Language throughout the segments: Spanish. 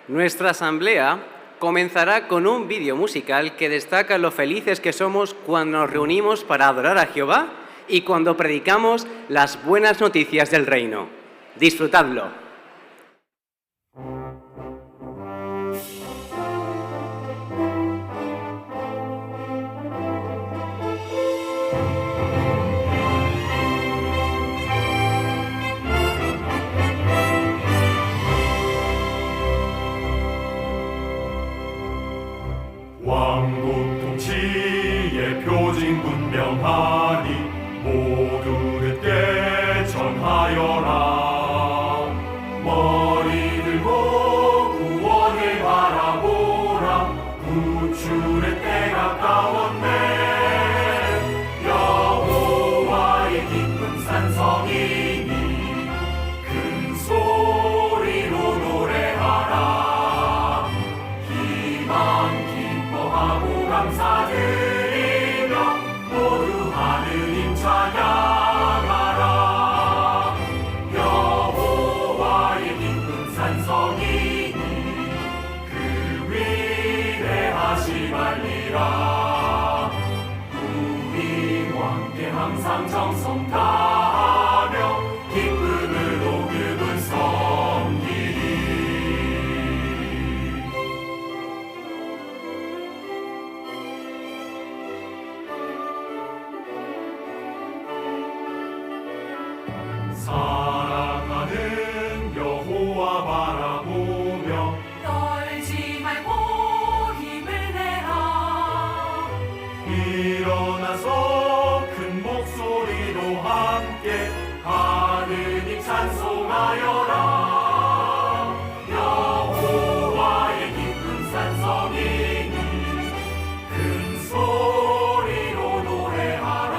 Nuestra asamblea comenzará con un vídeo musical que destaca lo felices que somos cuando nos reunimos para adorar a Jehová y cuando predicamos las buenas noticias del reino. Disfrutadlo. 왕국 통치의 표징 분명하니 모두 듣게 전하여라. 머리 들고 구원을 바라보라. 구출의 때가 가까웠네. 여호와의 기쁜 산성이니 큰 소리로 노래하라. 기뻐하고 감사드리며 모두 하느님 찬양하라. 여호와의 기쁜 산성이니 그 위대하심 알리라. 우리 왕께 항상 정성 다하며 기쁨으로 그분 섬기리. 사랑하는 여호와 바라보며 떨지 말고 힘을 내라. 일어나서 큰 목소리로 함께 하느님 찬송하여라. 여호와의 기쁜 산성이니 큰 소리로 노래하라.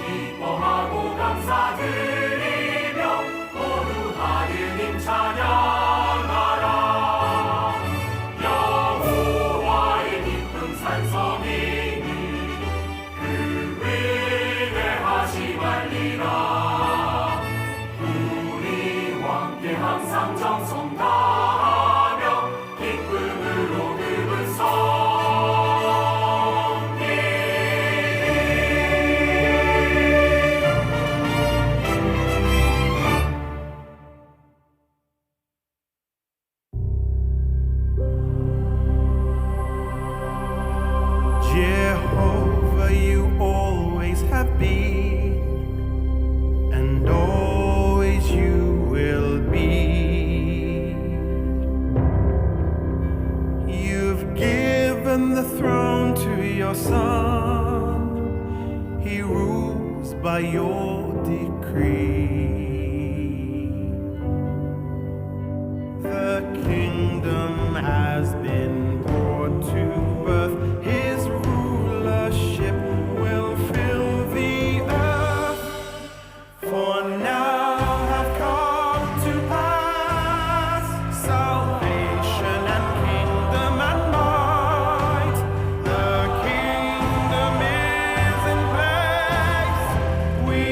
기뻐하고 감사드리며 모두 하느님 찬양하라. 여호와의 기쁜 산성이니 그 위대하심 알리라. 우리 왕께 항상 정성 다하며 기쁨으로 그분 Jehovah, you always have been, and always you will be. You've given the throne to your Son, he rules by your decree. The kingdom has been brought to birth. His rulership will fill the earth. For now have come to pass salvation and kingdom and might. The kingdom is in place. We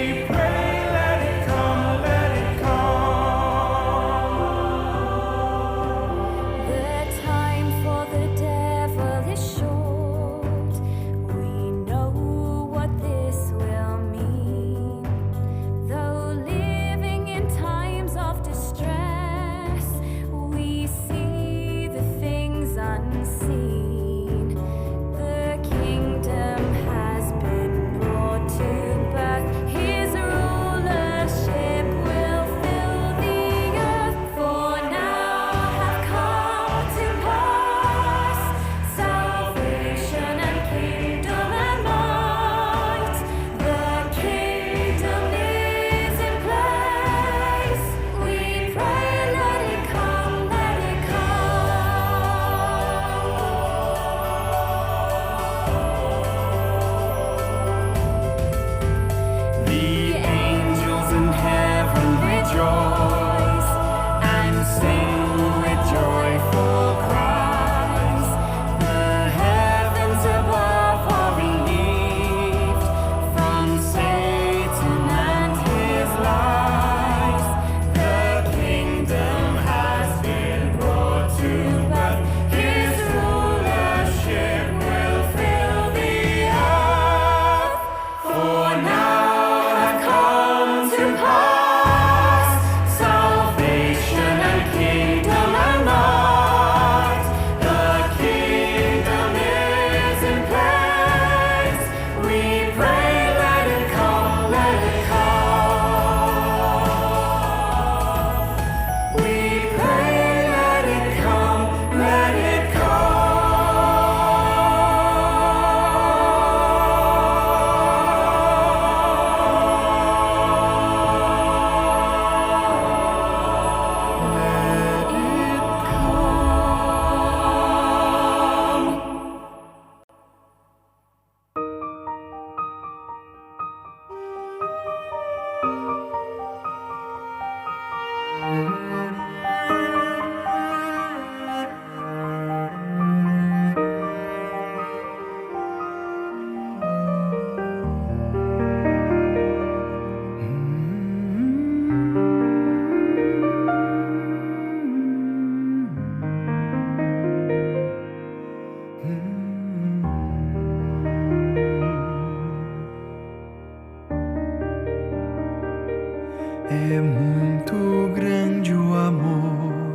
É muito grande o amor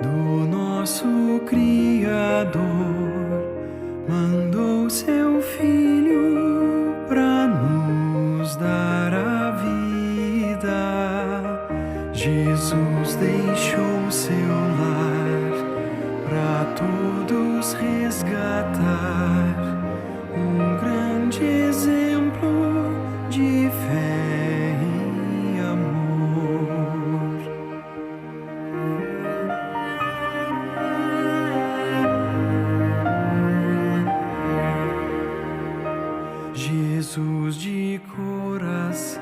do nosso Criador. Mandou seu Filho para nos dar a vida. Jesus deixou seu lar para todos resgatar. Um grande exemplo de fé e amor. Jesus de coração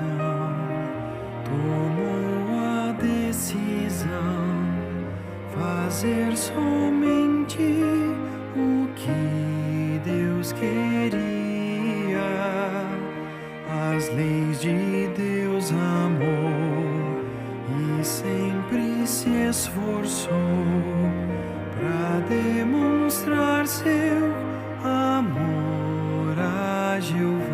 tomou a decisão fazer somente o que Deus queria. As leis de Deus amou e sempre se esforçou para demonstrar seu amor a Jeová.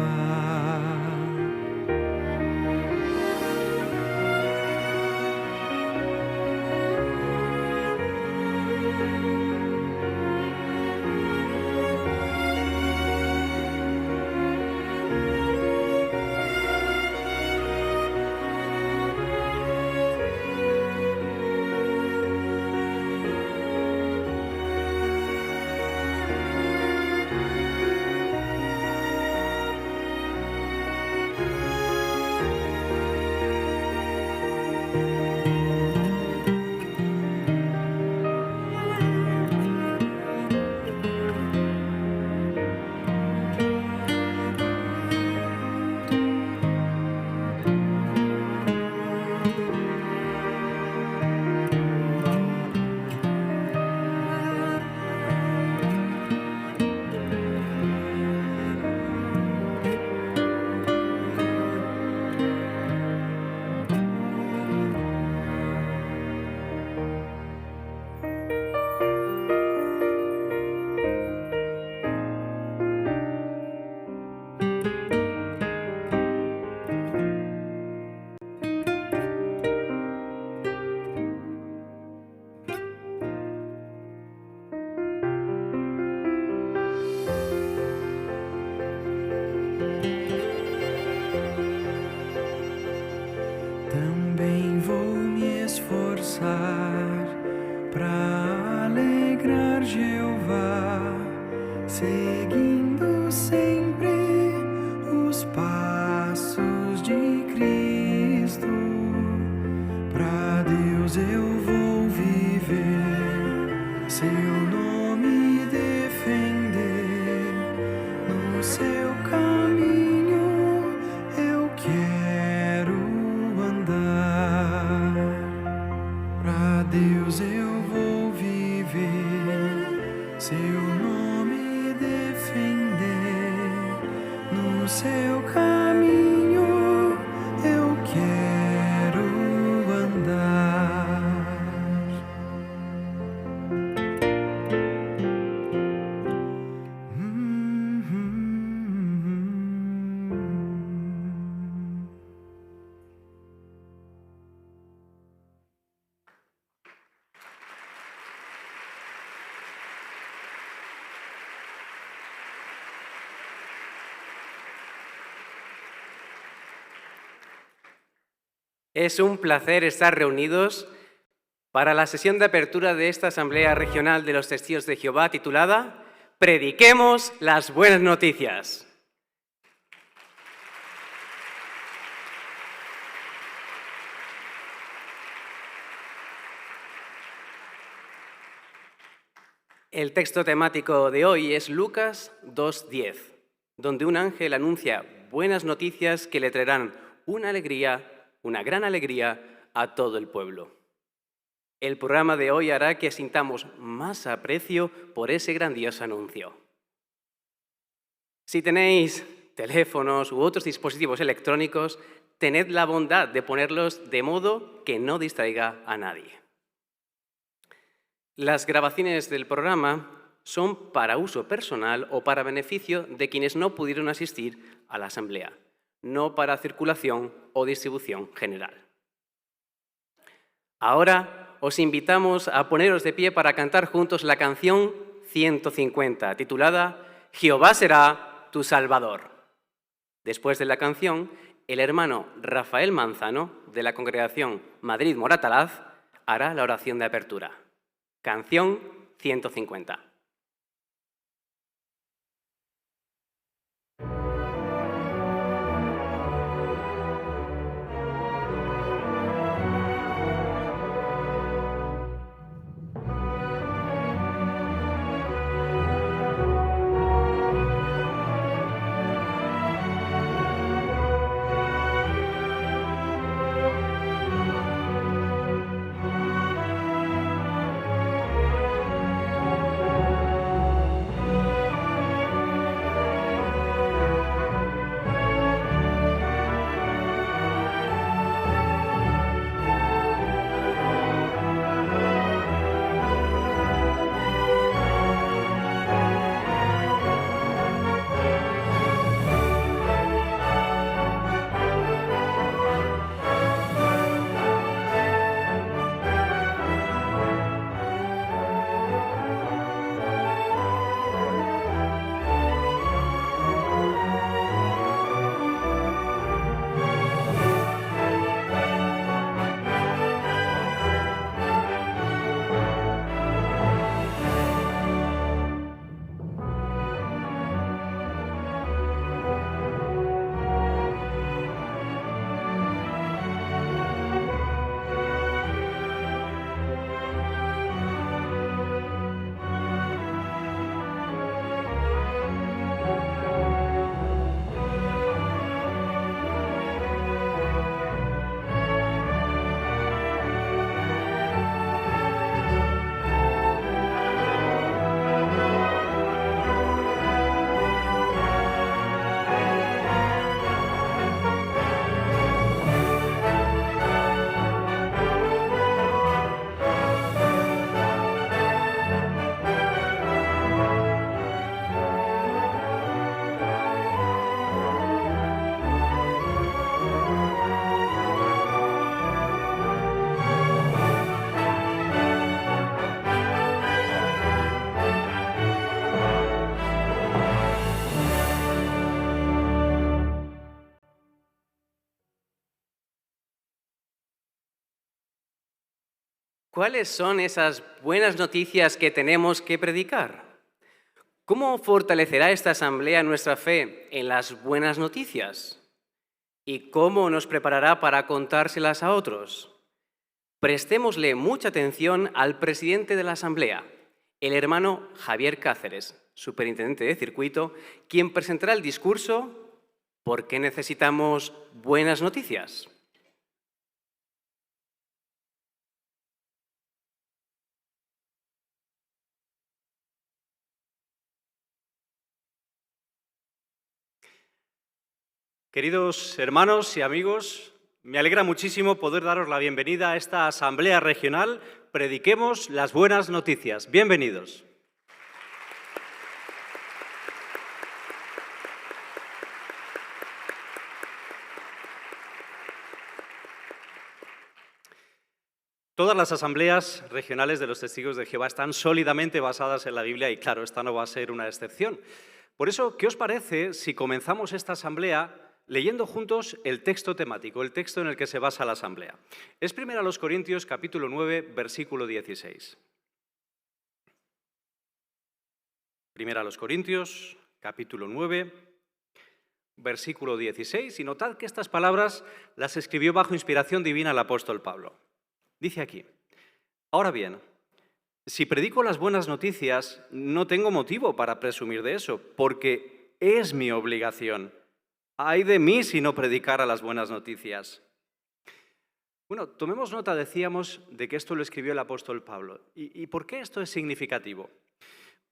Também vou me esforçar para alegrar Jeová, seguindo sempre os passos de Cristo. Para Deus eu vou viver, seu nome defender, no seu caminho eu quero andar. Pra Deus eu vou viver, seu nome defender, no seu caminho eu quero andar. Es un placer estar reunidos para la sesión de apertura de esta Asamblea Regional de los Testigos de Jehová titulada Prediquemos las buenas noticias. El texto temático de hoy es Lucas 2:10, donde un ángel anuncia buenas noticias que le traerán una gran alegría a todo el pueblo. El programa de hoy hará que sintamos más aprecio por ese grandioso anuncio. Si tenéis teléfonos u otros dispositivos electrónicos, tened la bondad de ponerlos de modo que no distraiga a nadie. Las grabaciones del programa son para uso personal o para beneficio de quienes no pudieron asistir a la asamblea, no para circulación o distribución general. Ahora os invitamos a poneros de pie para cantar juntos la canción 150, titulada Jehová será tu Salvador. Después de la canción, el hermano Rafael Manzano, de la congregación Madrid-Moratalaz, hará la oración de apertura. Canción 150. ¿Cuáles son esas buenas noticias que tenemos que predicar? ¿Cómo fortalecerá esta asamblea nuestra fe en las buenas noticias? ¿Y cómo nos preparará para contárselas a otros? Prestémosle mucha atención al presidente de la asamblea, el hermano Javier Cáceres, superintendente de circuito, quien presentará el discurso ¿Por qué necesitamos buenas noticias? Queridos hermanos y amigos, me alegra muchísimo poder daros la bienvenida a esta Asamblea Regional. Prediquemos las buenas noticias. Bienvenidos. Todas las asambleas regionales de los Testigos de Jehová están sólidamente basadas en la Biblia y, claro, esta no va a ser una excepción. Por eso, ¿qué os parece si comenzamos esta asamblea leyendo juntos el texto temático, el texto en el que se basa la asamblea? Es 1 Corintios, capítulo 9, versículo 16. 1 Corintios, capítulo 9, versículo 16. Y notad que estas palabras las escribió bajo inspiración divina el apóstol Pablo. Dice aquí: ahora bien, si predico las buenas noticias, no tengo motivo para presumir de eso, porque es mi obligación. Ay de mí si no predicara las buenas noticias. Bueno, tomemos nota, decíamos, de que esto lo escribió el apóstol Pablo. ¿Y por qué esto es significativo?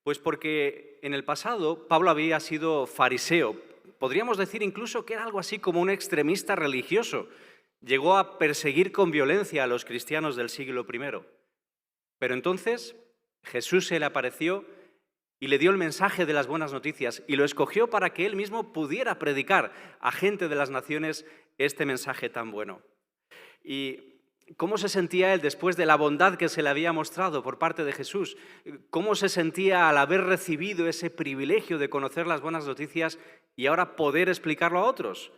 Pues porque en el pasado Pablo había sido fariseo. Podríamos decir incluso que era algo así como un extremista religioso. Llegó a perseguir con violencia a los cristianos del siglo I. Pero entonces Jesús se le apareció y le dio el mensaje de las buenas noticias y lo escogió para que él mismo pudiera predicar a gente de las naciones este mensaje tan bueno. ¿Y cómo se sentía él después de la bondad que se le había mostrado por parte de Jesús? ¿Cómo se sentía al haber recibido ese privilegio de conocer las buenas noticias y ahora poder explicarlo a otros?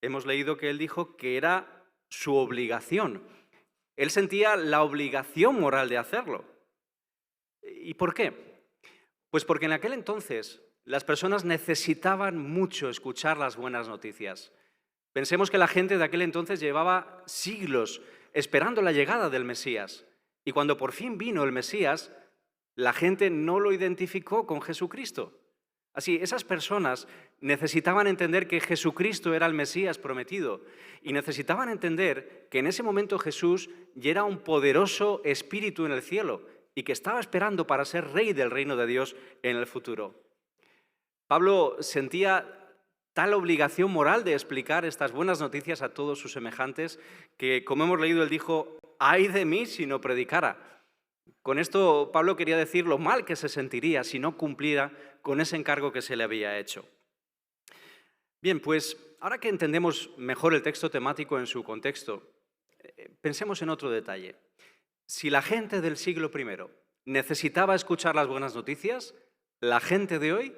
Hemos leído que él dijo que era su obligación. Él sentía la obligación moral de hacerlo. ¿Y por qué? Pues porque en aquel entonces las personas necesitaban mucho escuchar las buenas noticias. Pensemos que la gente de aquel entonces llevaba siglos esperando la llegada del Mesías. Y cuando por fin vino el Mesías, la gente no lo identificó con Jesucristo. Así, esas personas necesitaban entender que Jesucristo era el Mesías prometido y necesitaban entender que en ese momento Jesús ya era un poderoso espíritu en el cielo y que estaba esperando para ser rey del reino de Dios en el futuro. Pablo sentía tal obligación moral de explicar estas buenas noticias a todos sus semejantes que, como hemos leído, él dijo, ¡ay de mí si no predicara! Con esto Pablo quería decir lo mal que se sentiría si no cumpliera con ese encargo que se le había hecho. Bien, pues ahora que entendemos mejor el texto temático en su contexto, pensemos en otro detalle. Si la gente del siglo I necesitaba escuchar las buenas noticias, la gente de hoy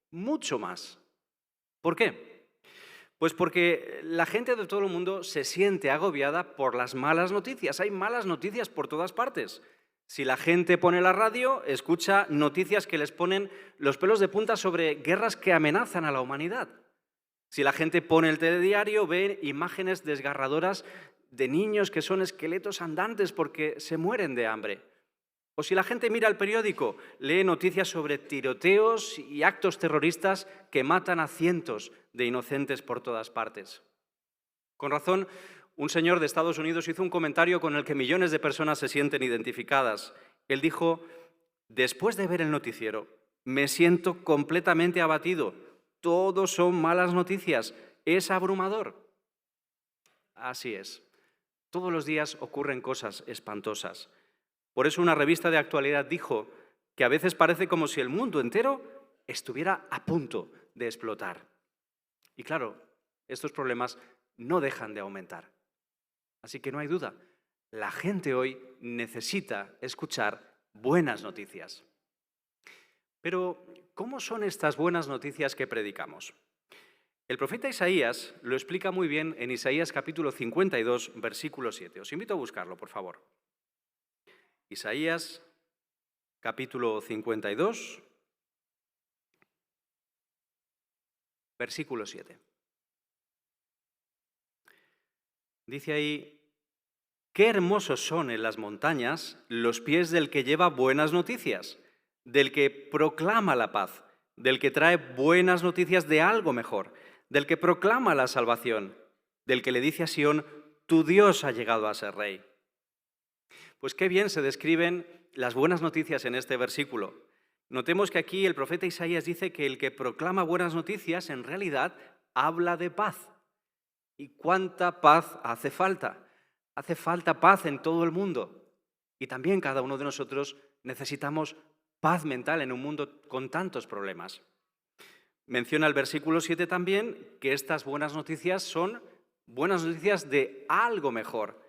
mucho más. ¿Por qué? Pues porque la gente de todo el mundo se siente agobiada por las malas noticias. Hay malas noticias por todas partes. Si la gente pone la radio, escucha noticias que les ponen los pelos de punta sobre guerras que amenazan a la humanidad. Si la gente pone el telediario, ve imágenes desgarradoras de niños que son esqueletos andantes porque se mueren de hambre. O si la gente mira el periódico, lee noticias sobre tiroteos y actos terroristas que matan a cientos de inocentes por todas partes. Con razón, un señor de Estados Unidos hizo un comentario con el que millones de personas se sienten identificadas. Él dijo, después de ver el noticiero, me siento completamente abatido. Todos son malas noticias. Es abrumador. Así es. Todos los días ocurren cosas espantosas. Por eso una revista de actualidad dijo que a veces parece como si el mundo entero estuviera a punto de explotar. Y claro, estos problemas no dejan de aumentar. Así que no hay duda, la gente hoy necesita escuchar buenas noticias. Pero, ¿cómo son estas buenas noticias que predicamos? El profeta Isaías lo explica muy bien en Isaías capítulo 52, versículo 7. Os invito a buscarlo, por favor. Isaías, capítulo 52, versículo 7. Dice ahí, qué hermosos son en las montañas los pies del que lleva buenas noticias, del que proclama la paz, del que trae buenas noticias de algo mejor, del que proclama la salvación, del que le dice a Sión, tu Dios ha llegado a ser rey. Pues qué bien se describen las buenas noticias en este versículo. Notemos que aquí el profeta Isaías dice que el que proclama buenas noticias en realidad habla de paz. ¿Y cuánta paz hace falta? Hace falta paz en todo el mundo. Y también cada uno de nosotros necesitamos paz mental en un mundo con tantos problemas. Menciona el versículo 7 también que estas buenas noticias son buenas noticias de algo mejor.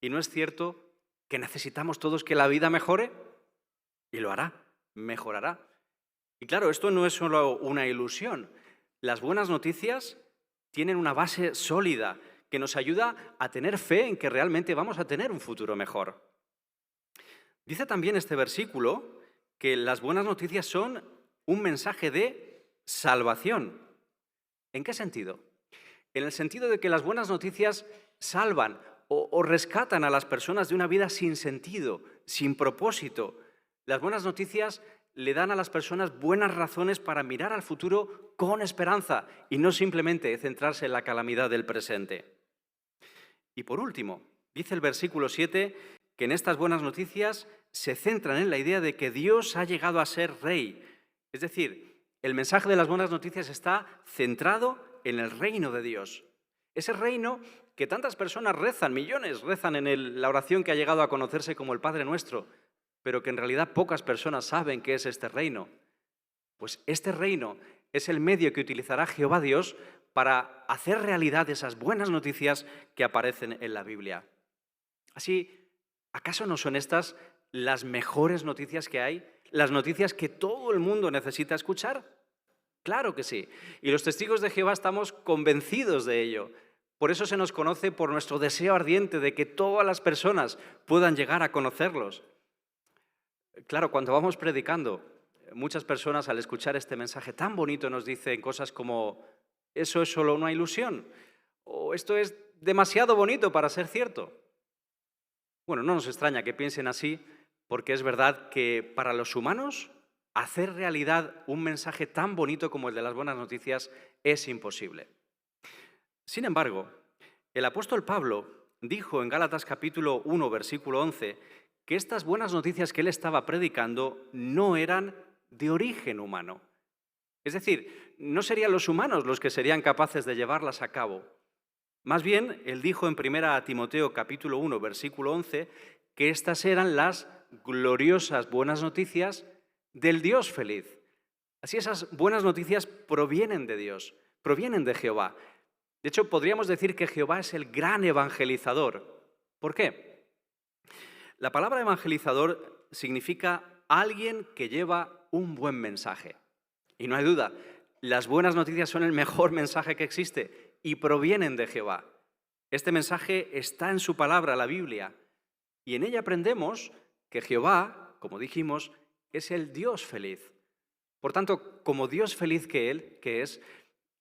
¿Y no es cierto que necesitamos todos que la vida mejore? Y lo hará, mejorará. Y claro, esto no es solo una ilusión. Las buenas noticias tienen una base sólida que nos ayuda a tener fe en que realmente vamos a tener un futuro mejor. Dice también este versículo que las buenas noticias son un mensaje de salvación. ¿En qué sentido? En el sentido de que las buenas noticias salvan o rescatan a las personas de una vida sin sentido, sin propósito. Las buenas noticias le dan a las personas buenas razones para mirar al futuro con esperanza y no simplemente centrarse en la calamidad del presente. Y por último, Dice el versículo 7 que en estas buenas noticias se centran en la idea de que Dios ha llegado a ser rey. Es decir, el mensaje de las buenas noticias está centrado en el reino de Dios. Ese reino que tantas personas rezan, millones rezan en la oración que ha llegado a conocerse como el Padre Nuestro, pero que en realidad pocas personas saben qué es este reino. Pues este reino es el medio que utilizará Jehová Dios para hacer realidad esas buenas noticias que aparecen en la Biblia. Así, ¿acaso no son estas las mejores noticias que hay? ¿Las noticias que todo el mundo necesita escuchar? Claro que sí. Y los testigos de Jehová estamos convencidos de ello. Por eso se nos conoce por nuestro deseo ardiente de que todas las personas puedan llegar a conocerlos. Claro, cuando vamos predicando, muchas personas al escuchar este mensaje tan bonito nos dicen cosas como «eso es solo una ilusión» o «esto es demasiado bonito para ser cierto». Bueno, no nos extraña que piensen así, porque es verdad que para los humanos hacer realidad un mensaje tan bonito como el de las buenas noticias es imposible. Sin embargo, el apóstol Pablo dijo en Gálatas capítulo 1, versículo 11, que estas buenas noticias que él estaba predicando no eran de origen humano. Es decir, no serían los humanos los que serían capaces de llevarlas a cabo. Más bien, él dijo en 1 Timoteo capítulo 1, versículo 11, que estas eran las gloriosas buenas noticias del Dios feliz. Así esas buenas noticias provienen de Dios, provienen de Jehová. De hecho, podríamos decir que Jehová es el gran evangelizador. ¿Por qué? La palabra evangelizador significa alguien que lleva un buen mensaje. Y no hay duda, las buenas noticias son el mejor mensaje que existe y provienen de Jehová. Este mensaje está en su palabra, la Biblia, y en ella aprendemos que Jehová, como dijimos, es el Dios feliz. Por tanto, como Dios feliz que es,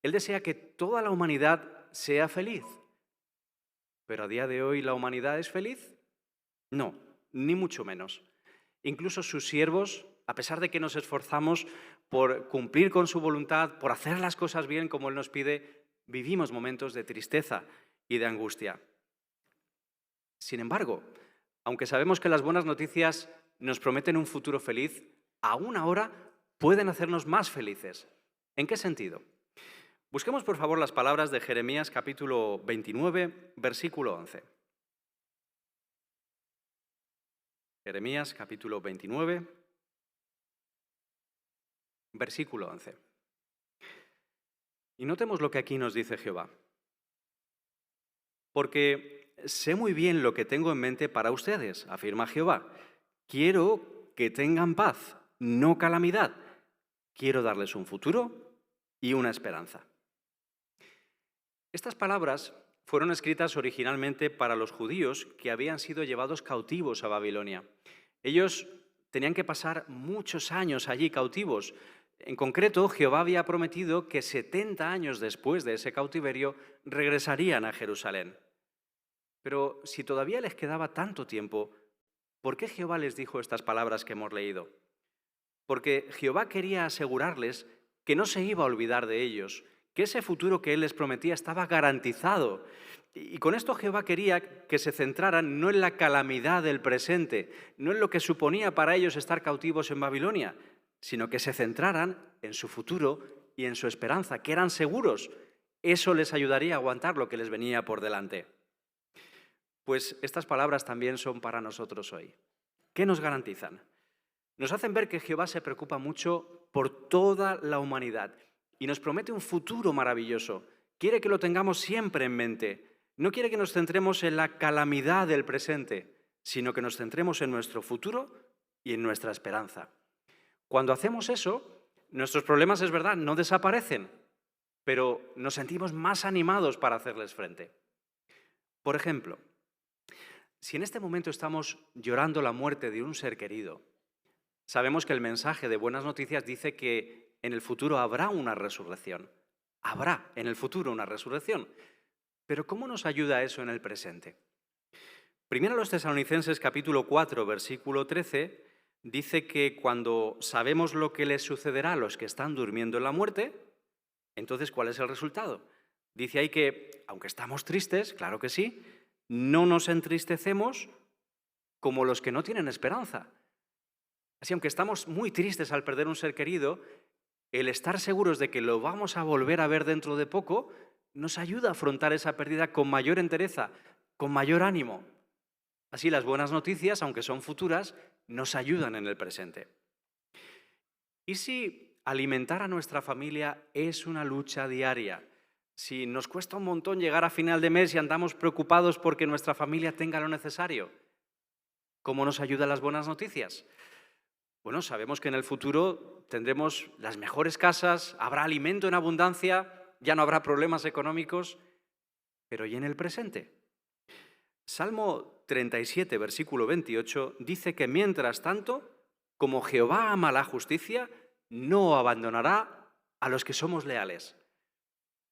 Él desea que toda la humanidad sea feliz. ¿Pero a día de hoy la humanidad es feliz? No, ni mucho menos. Incluso sus siervos, a pesar de que nos esforzamos por cumplir con su voluntad, por hacer las cosas bien como Él nos pide, vivimos momentos de tristeza y de angustia. Sin embargo, aunque sabemos que las buenas noticias nos prometen un futuro feliz, aún ahora pueden hacernos más felices. ¿En qué sentido? Busquemos por favor las palabras de Jeremías capítulo 29, versículo 11. Jeremías capítulo 29, versículo 11. Y notemos lo que aquí nos dice Jehová. Porque sé muy bien lo que tengo en mente para ustedes, afirma Jehová. Quiero que tengan paz, no calamidad. Quiero darles un futuro y una esperanza. Estas palabras fueron escritas originalmente para los judíos que habían sido llevados cautivos a Babilonia. Ellos tenían que pasar muchos años allí cautivos. En concreto, Jehová había prometido que 70 años después de ese cautiverio regresarían a Jerusalén. Pero si todavía les quedaba tanto tiempo, ¿por qué Jehová les dijo estas palabras que hemos leído? Porque Jehová quería asegurarles que no se iba a olvidar de ellos, que ese futuro que Él les prometía estaba garantizado. Y con esto Jehová quería que se centraran no en la calamidad del presente, no en lo que suponía para ellos estar cautivos en Babilonia, sino que se centraran en su futuro y en su esperanza, que eran seguros. Eso les ayudaría a aguantar lo que les venía por delante. Pues estas palabras también son para nosotros hoy. ¿Qué nos garantizan? Nos hacen ver que Jehová se preocupa mucho por toda la humanidad y nos promete un futuro maravilloso. Quiere que lo tengamos siempre en mente. No quiere que nos centremos en la calamidad del presente, sino que nos centremos en nuestro futuro y en nuestra esperanza. Cuando hacemos eso, nuestros problemas, es verdad, no desaparecen, pero nos sentimos más animados para hacerles frente. Por ejemplo, si en este momento estamos llorando la muerte de un ser querido, sabemos que el mensaje de buenas noticias dice que en el futuro habrá una resurrección. Habrá en el futuro una resurrección. Pero ¿cómo nos ayuda eso en el presente? Primero a los Tesalonicenses capítulo 4, versículo 13, dice que cuando sabemos lo que les sucederá a los que están durmiendo en la muerte, entonces ¿cuál es el resultado? Dice ahí que, aunque estamos tristes, claro que sí, no nos entristecemos como los que no tienen esperanza. Así, aunque estamos muy tristes al perder un ser querido, el estar seguros de que lo vamos a volver a ver dentro de poco nos ayuda a afrontar esa pérdida con mayor entereza, con mayor ánimo. Así, las buenas noticias, aunque son futuras, nos ayudan en el presente. ¿Y si alimentar a nuestra familia es una lucha diaria? Si nos cuesta un montón llegar a final de mes y andamos preocupados porque nuestra familia tenga lo necesario, ¿cómo nos ayudan las buenas noticias? Bueno, sabemos que en el futuro tendremos las mejores casas, habrá alimento en abundancia, ya no habrá problemas económicos, pero ¿y en el presente? Salmo 37, versículo 28, dice que mientras tanto, como Jehová ama la justicia, no abandonará a los que somos leales.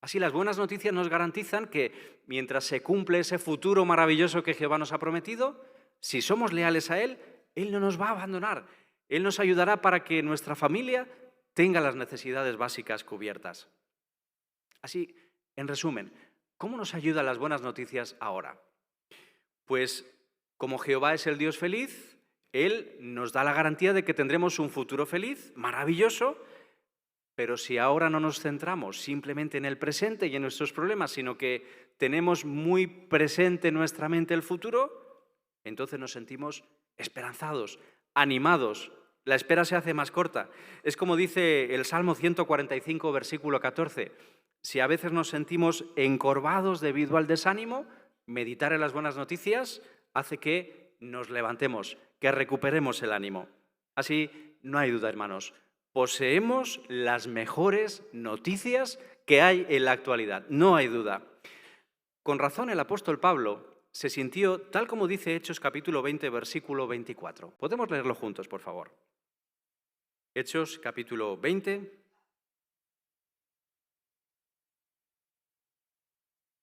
Así, las buenas noticias nos garantizan que mientras se cumple ese futuro maravilloso que Jehová nos ha prometido, si somos leales a Él, Él no nos va a abandonar. Él nos ayudará para que nuestra familia tenga las necesidades básicas cubiertas. Así, en resumen, ¿cómo nos ayudan las buenas noticias ahora? Pues, como Jehová es el Dios feliz, Él nos da la garantía de que tendremos un futuro feliz, maravilloso, pero si ahora no nos centramos simplemente en el presente y en nuestros problemas, sino que tenemos muy presente en nuestra mente el futuro, entonces nos sentimos esperanzados, animados. La espera se hace más corta. Es como dice el Salmo 145, versículo 14. Si a veces nos sentimos encorvados debido al desánimo, meditar en las buenas noticias hace que nos levantemos, que recuperemos el ánimo. Así, no hay duda, hermanos. Poseemos las mejores noticias que hay en la actualidad. No hay duda. Con razón, el apóstol Pablo se sintió tal como dice Hechos capítulo 20, versículo 24. ¿Podemos leerlo juntos, por favor? Hechos capítulo 20,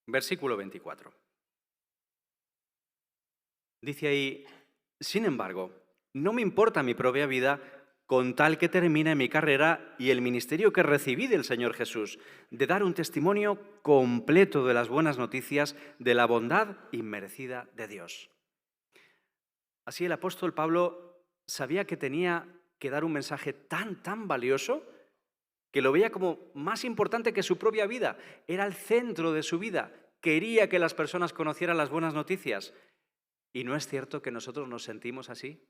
versículo 24. Dice ahí, sin embargo, no me importa mi propia vida con tal que termine mi carrera y el ministerio que recibí del Señor Jesús, de dar un testimonio completo de las buenas noticias de la bondad inmerecida de Dios. Así el apóstol Pablo sabía que tenía que dar un mensaje tan valioso que lo veía como más importante que su propia vida. Era el centro de su vida. Quería que las personas conocieran las buenas noticias. ¿Y no es cierto que nosotros nos sentimos así?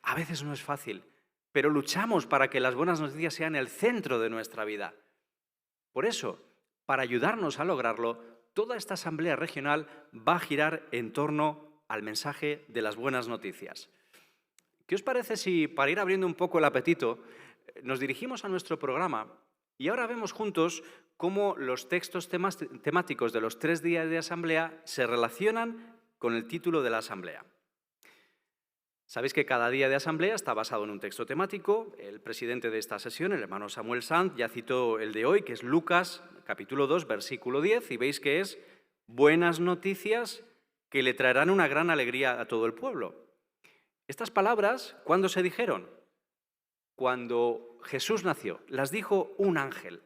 A veces no es fácil, pero luchamos para que las buenas noticias sean el centro de nuestra vida. Por eso, para ayudarnos a lograrlo, toda esta asamblea regional va a girar en torno al mensaje de las buenas noticias. ¿Qué os parece si, para ir abriendo un poco el apetito, nos dirigimos a nuestro programa y ahora vemos juntos cómo los textos temáticos de los 3 días de asamblea se relacionan con el título de la asamblea? Sabéis que cada día de asamblea está basado en un texto temático. El presidente de esta sesión, el hermano Samuel Sanz, ya citó el de hoy, que es Lucas, capítulo 2, versículo 10, y veis que es buenas noticias que le traerán una gran alegría a todo el pueblo. Estas palabras, ¿cuándo se dijeron? Cuando Jesús nació. Las dijo un ángel.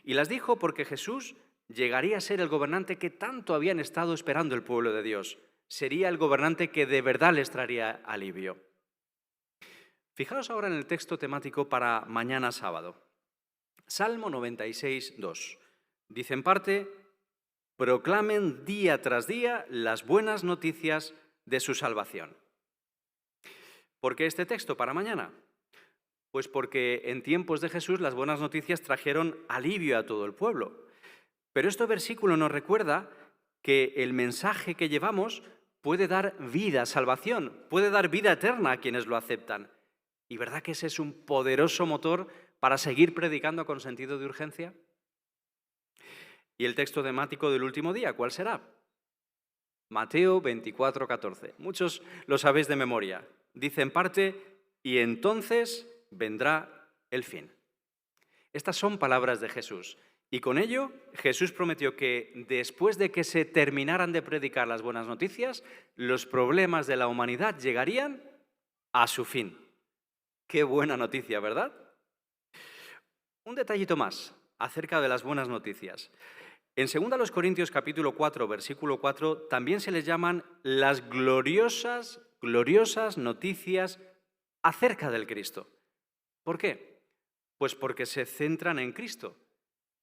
Y las dijo porque Jesús llegaría a ser el gobernante que tanto habían estado esperando el pueblo de Dios. Sería el gobernante que de verdad les traería alivio. Fijaos ahora en el texto temático para mañana sábado. Salmo 96, 2. Dice en parte, proclamen día tras día las buenas noticias de su salvación. ¿Por qué este texto para mañana? Pues porque en tiempos de Jesús las buenas noticias trajeron alivio a todo el pueblo. Pero este versículo nos recuerda que el mensaje que llevamos puede dar vida, salvación, puede dar vida eterna a quienes lo aceptan. ¿Y verdad que ese es un poderoso motor para seguir predicando con sentido de urgencia? ¿Y el texto temático del último día cuál será? Mateo 24, 14. Muchos lo sabéis de memoria. Dice en parte, y entonces vendrá el fin. Estas son palabras de Jesús. Y con ello, Jesús prometió que después de que se terminaran de predicar las buenas noticias, los problemas de la humanidad llegarían a su fin. Qué buena noticia, ¿verdad? Un detallito más acerca de las buenas noticias. En 2 Corintios capítulo 4, versículo 4, también se les llaman las gloriosas noticias acerca del Cristo. ¿Por qué? Pues porque se centran en Cristo,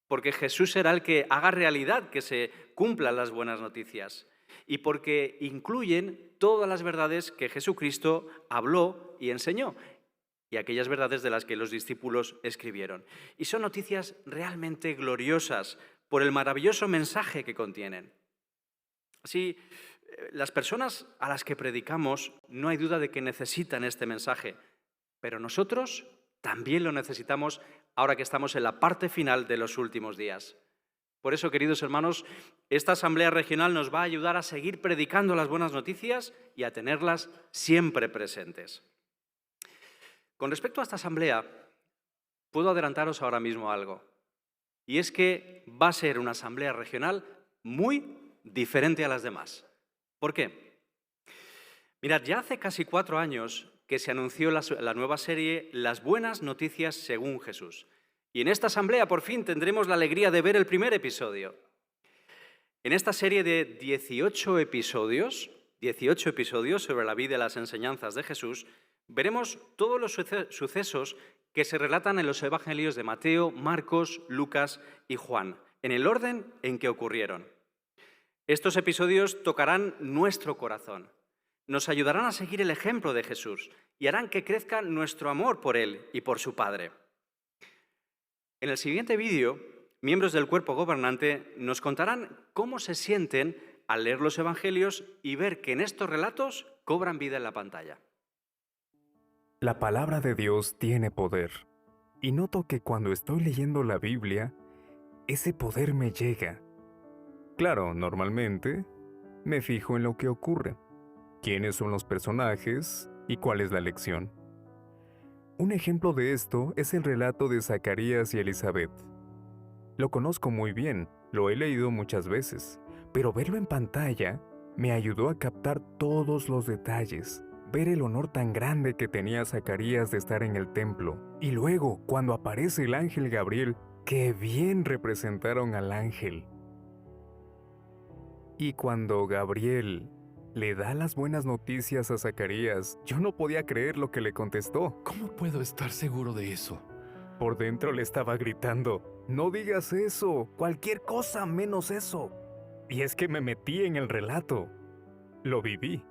porque Jesús será el que haga realidad que se cumplan las buenas noticias y porque incluyen todas las verdades que Jesucristo habló y enseñó y aquellas verdades de las que los discípulos escribieron. Y son noticias realmente gloriosas por el maravilloso mensaje que contienen. Así, las personas a las que predicamos no hay duda de que necesitan este mensaje, pero nosotros también lo necesitamos ahora que estamos en la parte final de los últimos días. Por eso, queridos hermanos, esta asamblea regional nos va a ayudar a seguir predicando las buenas noticias y a tenerlas siempre presentes. Con respecto a esta asamblea, puedo adelantaros ahora mismo algo, y es que va a ser una asamblea regional muy diferente a las demás. ¿Por qué? Mirad, ya hace casi 4 años que se anunció la nueva serie Las Buenas Noticias según Jesús. Y en esta asamblea por fin tendremos la alegría de ver el primer episodio. En esta serie de 18 episodios sobre la vida y las enseñanzas de Jesús, veremos todos los sucesos que se relatan en los evangelios de Mateo, Marcos, Lucas y Juan, en el orden en que ocurrieron. Estos episodios tocarán nuestro corazón, nos ayudarán a seguir el ejemplo de Jesús y harán que crezca nuestro amor por Él y por su Padre. En el siguiente vídeo, miembros del cuerpo gobernante nos contarán cómo se sienten al leer los evangelios y ver que en estos relatos cobran vida en la pantalla. La palabra de Dios tiene poder, y noto que cuando estoy leyendo la Biblia, ese poder me llega. Claro, normalmente me fijo en lo que ocurre, quiénes son los personajes y cuál es la lección. Un ejemplo de esto es el relato de Zacarías y Elizabeth. Lo conozco muy bien, lo he leído muchas veces, pero verlo en pantalla me ayudó a captar todos los detalles, ver el honor tan grande que tenía Zacarías de estar en el templo, y luego, cuando aparece el ángel Gabriel, ¡qué bien representaron al ángel! Y cuando Gabriel le da las buenas noticias a Zacarías, yo no podía creer lo que le contestó. ¿Cómo puedo estar seguro de eso? Por dentro le estaba gritando, «No digas eso, cualquier cosa menos eso». Y es que me metí en el relato. Lo viví.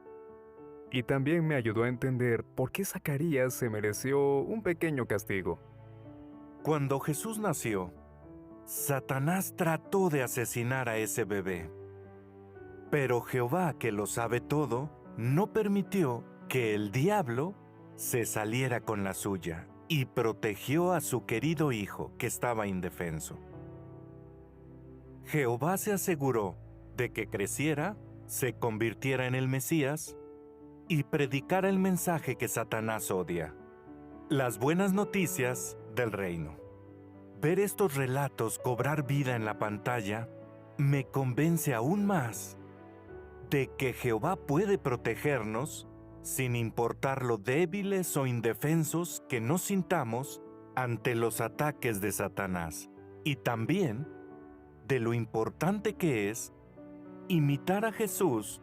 Y también me ayudó a entender por qué Zacarías se mereció un pequeño castigo. Cuando Jesús nació, Satanás trató de asesinar a ese bebé. Pero Jehová, que lo sabe todo, no permitió que el diablo se saliera con la suya y protegió a su querido hijo, que estaba indefenso. Jehová se aseguró de que creciera, se convirtiera en el Mesías y predicara el mensaje que Satanás odia: las buenas noticias del reino. Ver estos relatos cobrar vida en la pantalla me convence aún más de que Jehová puede protegernos sin importar lo débiles o indefensos que nos sintamos ante los ataques de Satanás, y también de lo importante que es imitar a Jesús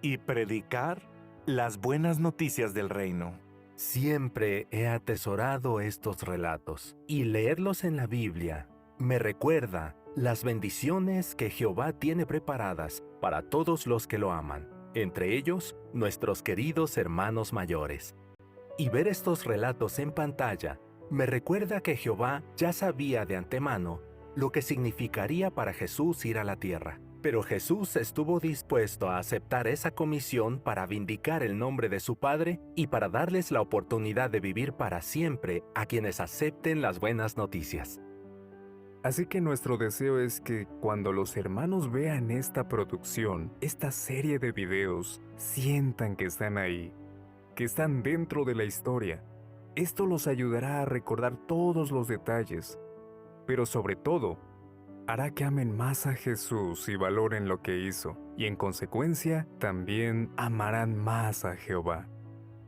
y predicar las buenas noticias del reino. Siempre he atesorado estos relatos, y leerlos en la Biblia me recuerda las bendiciones que Jehová tiene preparadas para todos los que lo aman, entre ellos nuestros queridos hermanos mayores. Y ver estos relatos en pantalla me recuerda que Jehová ya sabía de antemano lo que significaría para Jesús ir a la tierra. Pero Jesús estuvo dispuesto a aceptar esa comisión para vindicar el nombre de su Padre y para darles la oportunidad de vivir para siempre a quienes acepten las buenas noticias. Así que nuestro deseo es que cuando los hermanos vean esta producción, esta serie de videos, sientan que están ahí, que están dentro de la historia. Esto los ayudará a recordar todos los detalles, pero sobre todo, hará que amen más a Jesús y valoren lo que hizo, y en consecuencia también amarán más a Jehová.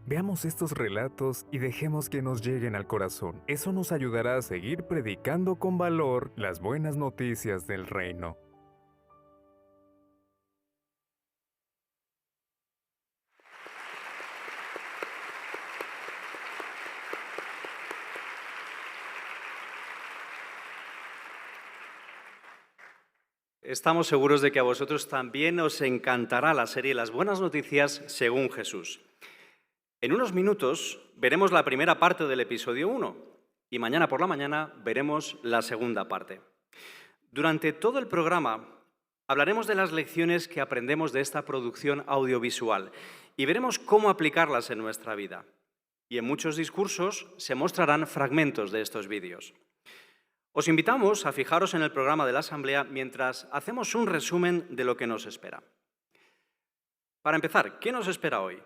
Veamos estos relatos y dejemos que nos lleguen al corazón. Eso nos ayudará a seguir predicando con valor las buenas noticias del reino. Estamos seguros de que a vosotros también os encantará la serie Las Buenas Noticias según Jesús. En unos minutos veremos la primera parte del episodio 1 y mañana por la mañana veremos la segunda parte. Durante todo el programa hablaremos de las lecciones que aprendemos de esta producción audiovisual y veremos cómo aplicarlas en nuestra vida. Y en muchos discursos se mostrarán fragmentos de estos vídeos. Os invitamos a fijaros en el programa de la Asamblea mientras hacemos un resumen de lo que nos espera. Para empezar, ¿qué nos espera hoy?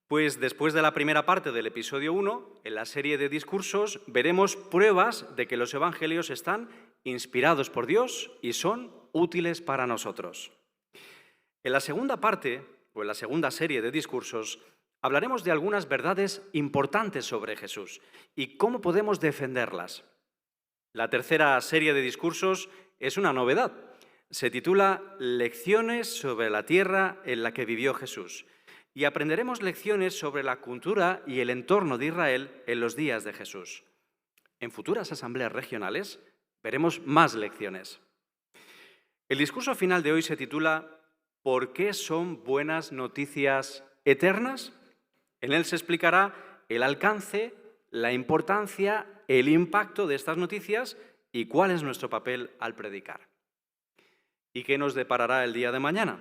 Pues después de la primera parte del episodio 1, en la serie de discursos, veremos pruebas de que los evangelios están inspirados por Dios y son útiles para nosotros. En la segunda parte, o en la segunda serie de discursos, hablaremos de algunas verdades importantes sobre Jesús y cómo podemos defenderlas. La tercera serie de discursos es una novedad. Se titula Lecciones sobre la tierra en la que vivió Jesús. Y aprenderemos lecciones sobre la cultura y el entorno de Israel en los días de Jesús. En futuras asambleas regionales veremos más lecciones. El discurso final de hoy se titula ¿Por qué son buenas noticias eternas? En él se explicará el alcance, la importancia, el impacto de estas noticias y cuál es nuestro papel al predicar. ¿Y qué nos deparará el día de mañana?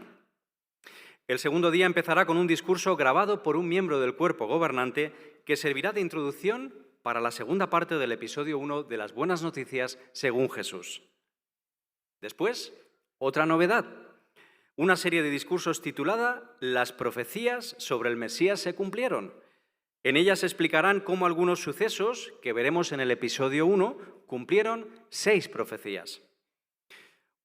El segundo día empezará con un discurso grabado por un miembro del cuerpo gobernante que servirá de introducción para la segunda parte del episodio 1 de las Buenas Noticias según Jesús. Después, otra novedad, una serie de discursos titulada Las profecías sobre el Mesías se cumplieron. En ellas se explicarán cómo algunos sucesos que veremos en el episodio 1 cumplieron 6 profecías.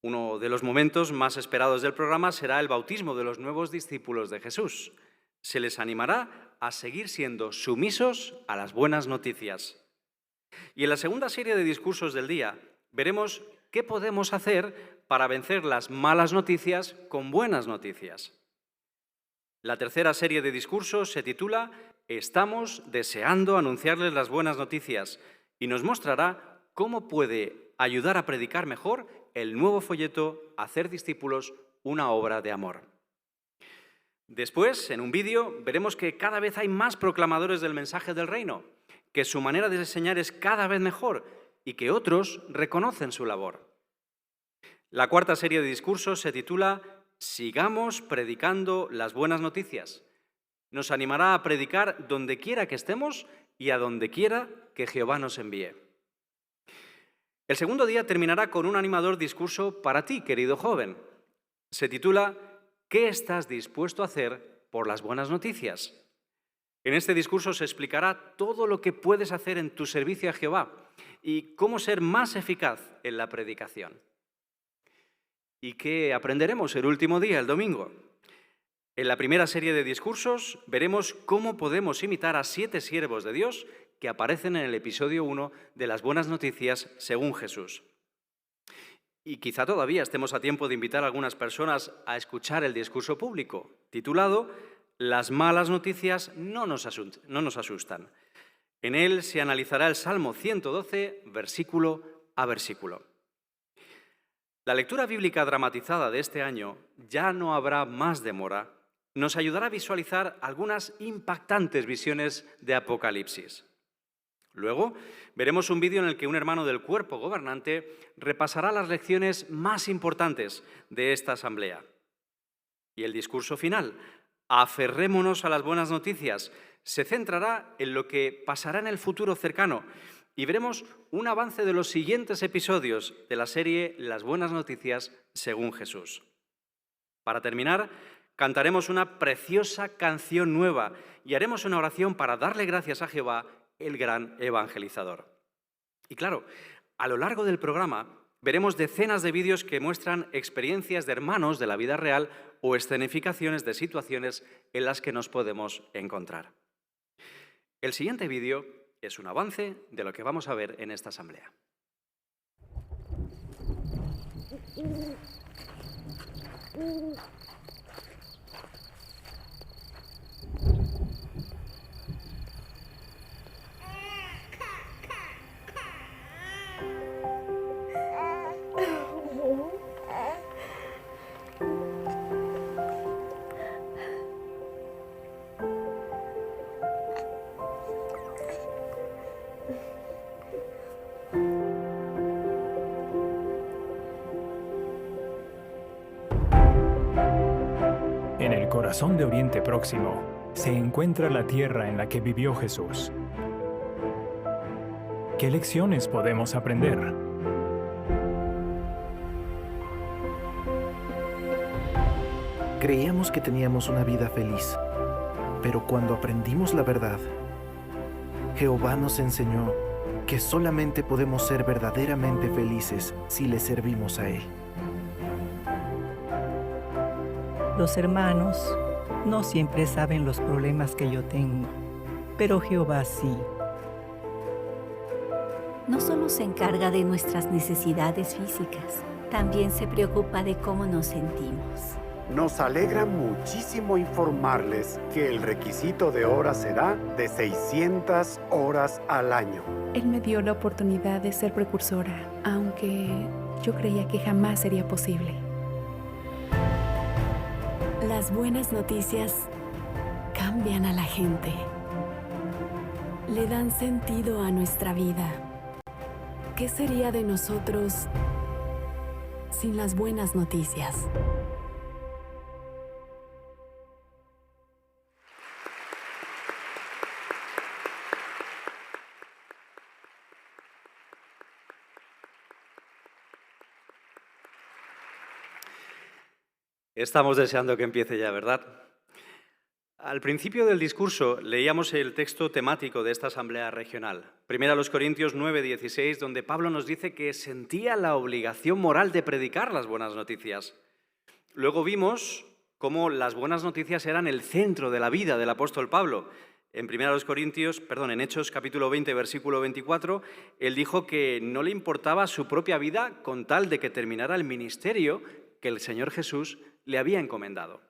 Uno de los momentos más esperados del programa será el bautismo de los nuevos discípulos de Jesús. Se les animará a seguir siendo sumisos a las buenas noticias. Y en la segunda serie de discursos del día veremos qué podemos hacer para vencer las malas noticias con buenas noticias. La tercera serie de discursos se titula Estamos deseando anunciarles las buenas noticias y nos mostrará cómo puede ayudar a predicar mejor el nuevo folleto Hacer discípulos, una obra de amor. Después, en un vídeo, veremos que cada vez hay más proclamadores del mensaje del reino, que su manera de enseñar es cada vez mejor y que otros reconocen su labor. La cuarta serie de discursos se titula Sigamos predicando las buenas noticias. Nos animará a predicar donde quiera que estemos y a donde quiera que Jehová nos envíe. El segundo día terminará con un animador discurso para ti, querido joven. Se titula ¿Qué estás dispuesto a hacer por las buenas noticias? En este discurso se explicará todo lo que puedes hacer en tu servicio a Jehová y cómo ser más eficaz en la predicación. ¿Y qué aprenderemos el último día, el domingo? En la primera serie de discursos veremos cómo podemos imitar a 7 siervos de Dios que aparecen en el episodio 1 de las Buenas Noticias según Jesús. Y quizá todavía estemos a tiempo de invitar a algunas personas a escuchar el discurso público, titulado Las malas noticias no nos asustan. En él se analizará el Salmo 112, versículo a versículo. La lectura bíblica dramatizada de este año, Ya no habrá más demora, nos ayudará a visualizar algunas impactantes visiones de Apocalipsis. Luego, veremos un vídeo en el que un hermano del cuerpo gobernante repasará las lecciones más importantes de esta asamblea. Y el discurso final, Aferrémonos a las buenas noticias, se centrará en lo que pasará en el futuro cercano y veremos un avance de los siguientes episodios de la serie Las Buenas Noticias según Jesús. Para terminar, cantaremos una preciosa canción nueva y haremos una oración para darle gracias a Jehová, el gran evangelizador. Y claro, a lo largo del programa veremos decenas de vídeos que muestran experiencias de hermanos de la vida real o escenificaciones de situaciones en las que nos podemos encontrar. El siguiente vídeo es un avance de lo que vamos a ver en esta asamblea. corazón de Oriente Próximo se encuentra la tierra en la que vivió Jesús. ¿Qué lecciones podemos aprender? Creíamos que teníamos una vida feliz, pero cuando aprendimos la verdad, Jehová nos enseñó que solamente podemos ser verdaderamente felices si le servimos a Él. Los hermanos no siempre saben los problemas que yo tengo, pero Jehová sí. No solo se encarga de nuestras necesidades físicas, también se preocupa de cómo nos sentimos. Nos alegra muchísimo informarles que el requisito de horas será de 600 horas al año. Él me dio la oportunidad de ser precursora, aunque yo creía que jamás sería posible. Las buenas noticias cambian a la gente. Le dan sentido a nuestra vida. ¿Qué sería de nosotros sin las buenas noticias? Estamos deseando que empiece ya, ¿verdad? Al principio del discurso leíamos el texto temático de esta asamblea regional. Primero a los Corintios 9:16, donde Pablo nos dice que sentía la obligación moral de predicar las buenas noticias. Luego vimos cómo las buenas noticias eran el centro de la vida del apóstol Pablo. En en Hechos capítulo 20, versículo 24, él dijo que no le importaba su propia vida con tal de que terminara el ministerio que el Señor Jesús le había encomendado.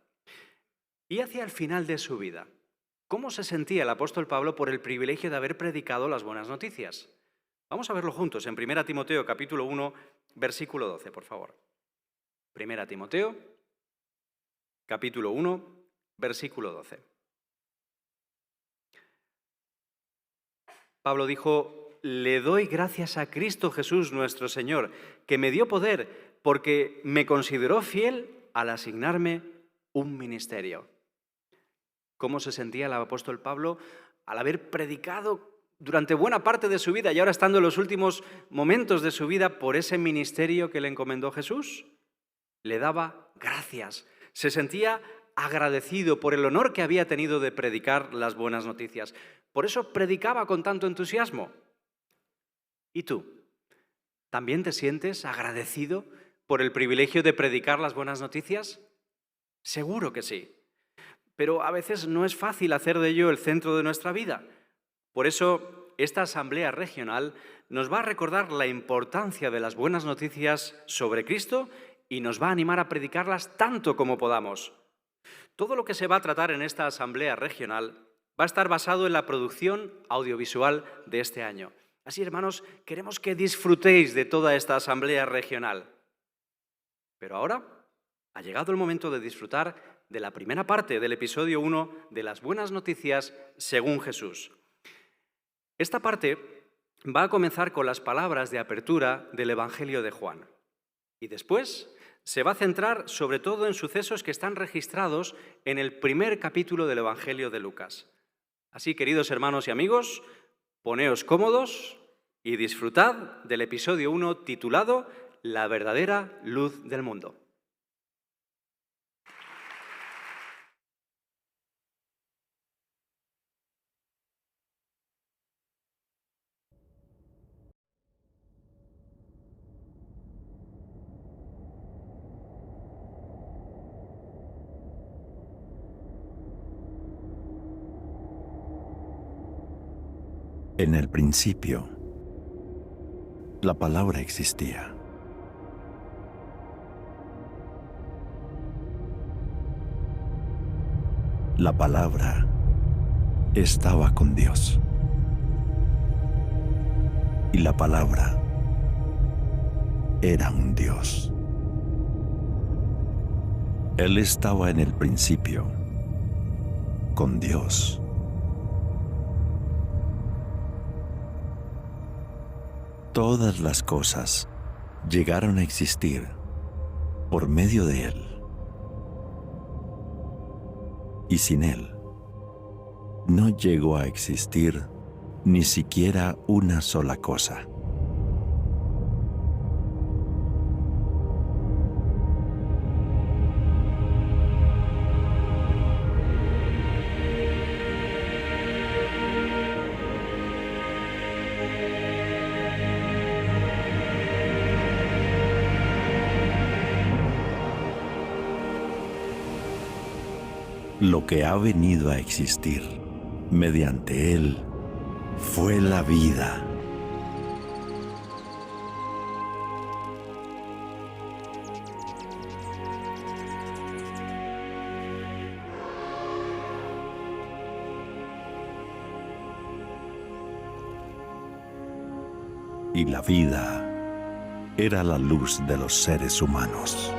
Y hacia el final de su vida, ¿cómo se sentía el apóstol Pablo por el privilegio de haber predicado las buenas noticias? Vamos a verlo juntos en 1 Timoteo capítulo 1, versículo 12, por favor. 1 Timoteo capítulo 1, versículo 12. Pablo dijo: «Le doy gracias a Cristo Jesús nuestro Señor, que me dio poder porque me consideró fiel al asignarme un ministerio». ¿Cómo se sentía el apóstol Pablo al haber predicado durante buena parte de su vida y ahora estando en los últimos momentos de su vida por ese ministerio que le encomendó Jesús? Le daba gracias. Se sentía agradecido por el honor que había tenido de predicar las buenas noticias. Por eso predicaba con tanto entusiasmo. ¿Y tú? ¿También te sientes agradecido por el privilegio de predicar las buenas noticias? Seguro que sí. Pero a veces no es fácil hacer de ello el centro de nuestra vida. Por eso, esta asamblea regional nos va a recordar la importancia de las buenas noticias sobre Cristo y nos va a animar a predicarlas tanto como podamos. Todo lo que se va a tratar en esta asamblea regional va a estar basado en la producción audiovisual de este año. Así, hermanos, queremos que disfrutéis de toda esta asamblea regional. Pero ahora ha llegado el momento de disfrutar de la primera parte del episodio 1 de las buenas noticias según Jesús. Esta parte va a comenzar con las palabras de apertura del Evangelio de Juan. Y después se va a centrar sobre todo en sucesos que están registrados en el primer capítulo del Evangelio de Lucas. Así, queridos hermanos y amigos, poneos cómodos y disfrutad del episodio 1 titulado La verdadera luz del mundo. En el principio, la palabra existía. La palabra estaba con Dios. Y la palabra era un Dios. Él estaba en el principio con Dios. Todas las cosas llegaron a existir por medio de Él. y sin Él no llegó a existir ni siquiera una sola cosa. Lo que ha venido a existir mediante Él fue la vida. Y la vida era la luz de los seres humanos.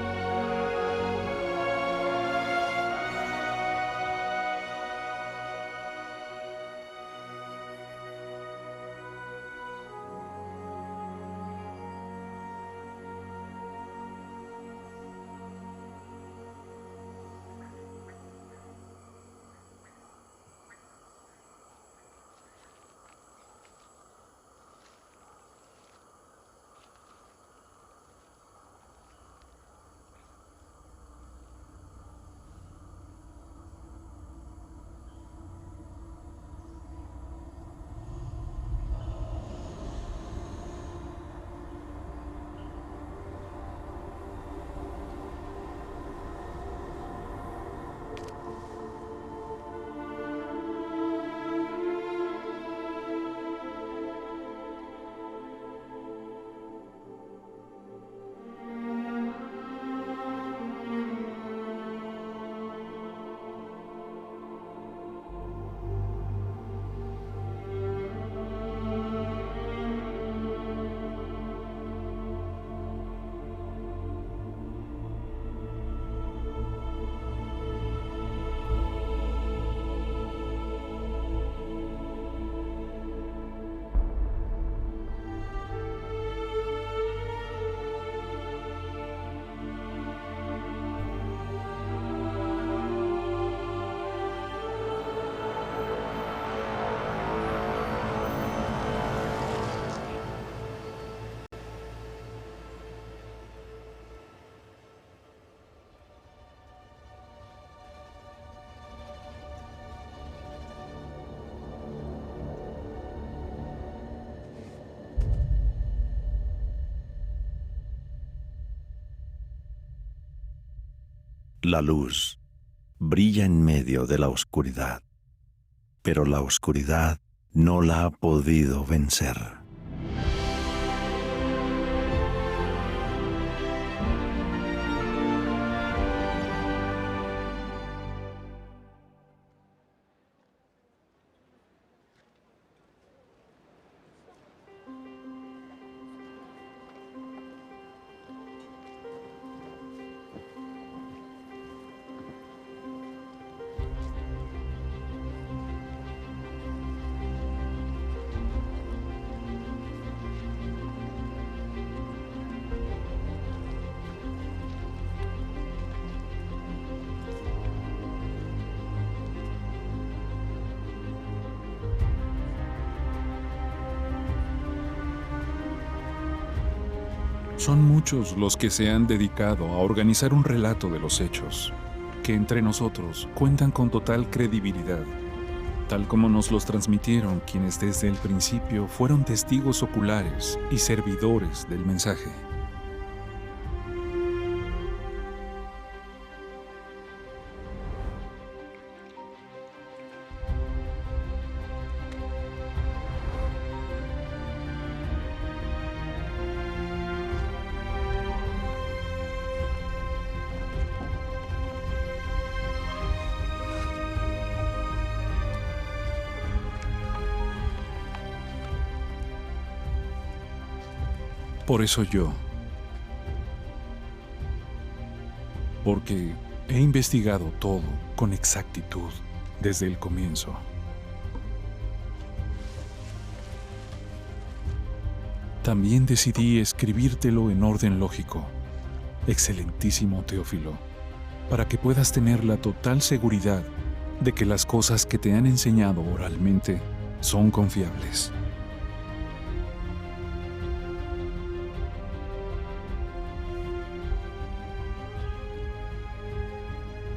La luz brilla en medio de la oscuridad, pero la oscuridad no la ha podido vencer. Son muchos los que se han dedicado a organizar un relato de los hechos, que entre nosotros cuentan con total credibilidad, tal como nos los transmitieron quienes desde el principio fueron testigos oculares y servidores del mensaje. Por eso yo, porque he investigado todo con exactitud desde el comienzo. También decidí escribírtelo en orden lógico, excelentísimo Teófilo, para que puedas tener la total seguridad de que las cosas que te han enseñado oralmente son confiables.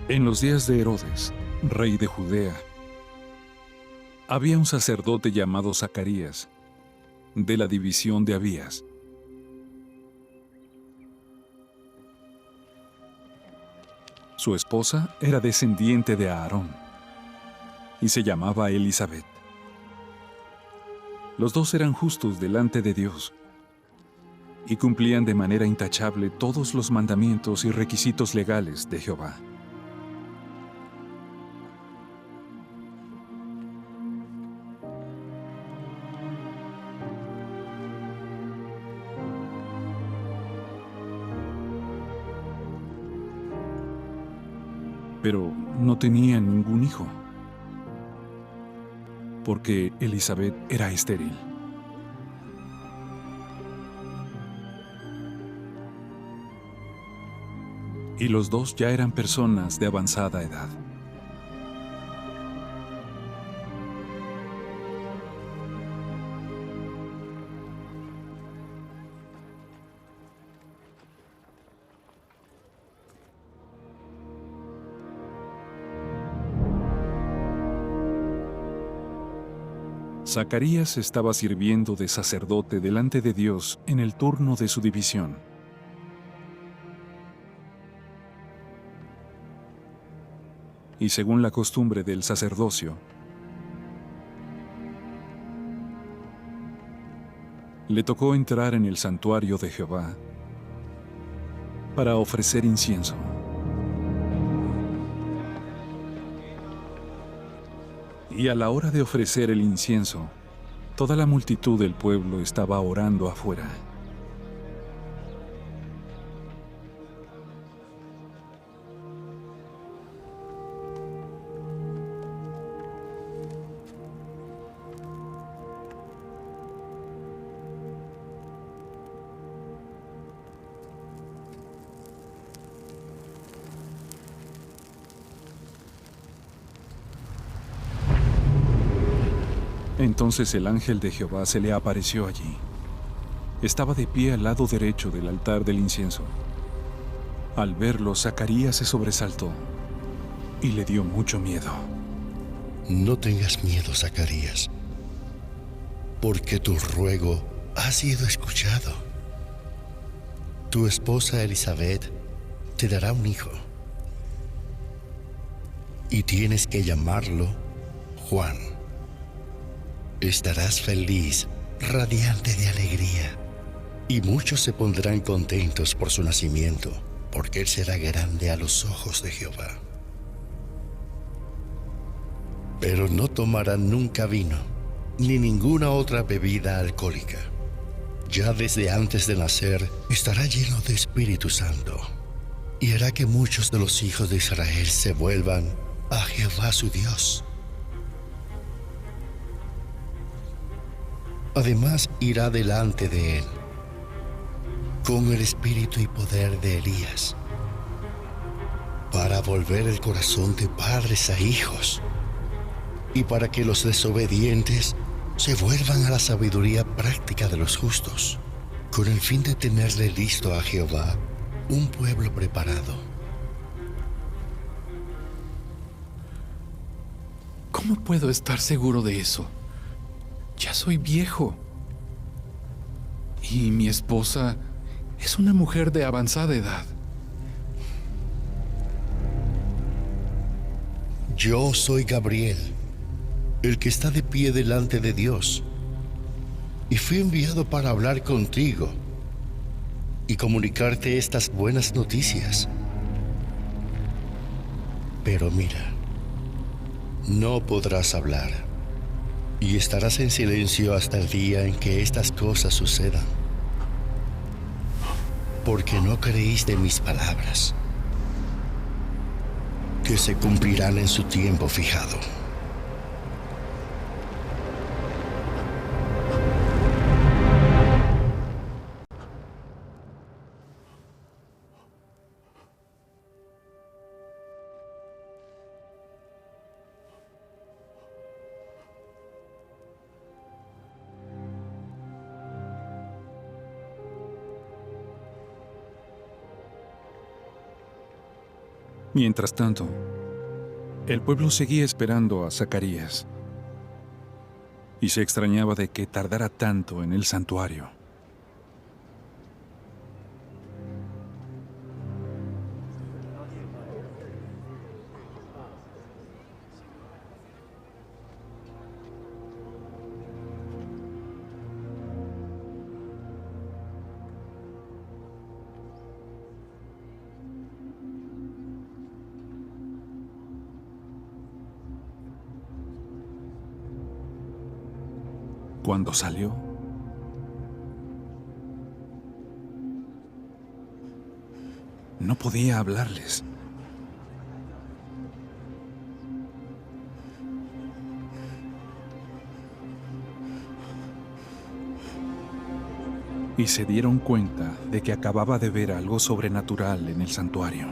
En los días de Herodes, rey de Judea, había un sacerdote llamado Zacarías, de la división de Abías. Su esposa era descendiente de Aarón y se llamaba Elisabet. Los dos eran justos delante de Dios y cumplían de manera intachable todos los mandamientos y requisitos legales de Jehová. Pero no tenían ningún hijo, porque Elisabet era estéril. Y los dos ya eran personas de avanzada edad. Zacarías estaba sirviendo de sacerdote delante de Dios en el turno de su división. Y según la costumbre del sacerdocio, le tocó entrar en el santuario de Jehová para ofrecer incienso. Y a la hora de ofrecer el incienso, toda la multitud del pueblo estaba orando afuera. Entonces el ángel de Jehová se le apareció allí. Estaba de pie al lado derecho del altar del incienso. Al verlo, Zacarías se sobresaltó y le dio mucho miedo. No tengas miedo, Zacarías, porque tu ruego ha sido escuchado. Tu esposa Elisabet te dará un hijo, y tienes que llamarlo Juan. Estarás feliz, radiante de alegría, y muchos se pondrán contentos por su nacimiento, porque él será grande a los ojos de Jehová. Pero no tomará nunca vino, ni ninguna otra bebida alcohólica. Ya desde antes de nacer estará lleno de Espíritu Santo, y hará que muchos de los hijos de Israel se vuelvan a Jehová su Dios. Además, irá delante de él con el espíritu y poder de Elías, para volver el corazón de padres a hijos, y para que los desobedientes se vuelvan a la sabiduría práctica de los justos, con el fin de tenerle listo a Jehová un pueblo preparado. ¿Cómo puedo estar seguro de eso? Ya soy viejo. Y mi esposa es una mujer de avanzada edad. Yo soy Gabriel, el que está de pie delante de Dios, y fui enviado para hablar contigo y comunicarte estas buenas noticias. Pero mira, no podrás hablar, y estarás en silencio hasta el día en que estas cosas sucedan, porque no creíste mis palabras, que se cumplirán en su tiempo fijado. Mientras tanto, el pueblo seguía esperando a Zacarías y se extrañaba de que tardara tanto en el santuario. Cuando salió, no podía hablarles. Y se dieron cuenta de que acababa de ver algo sobrenatural en el santuario.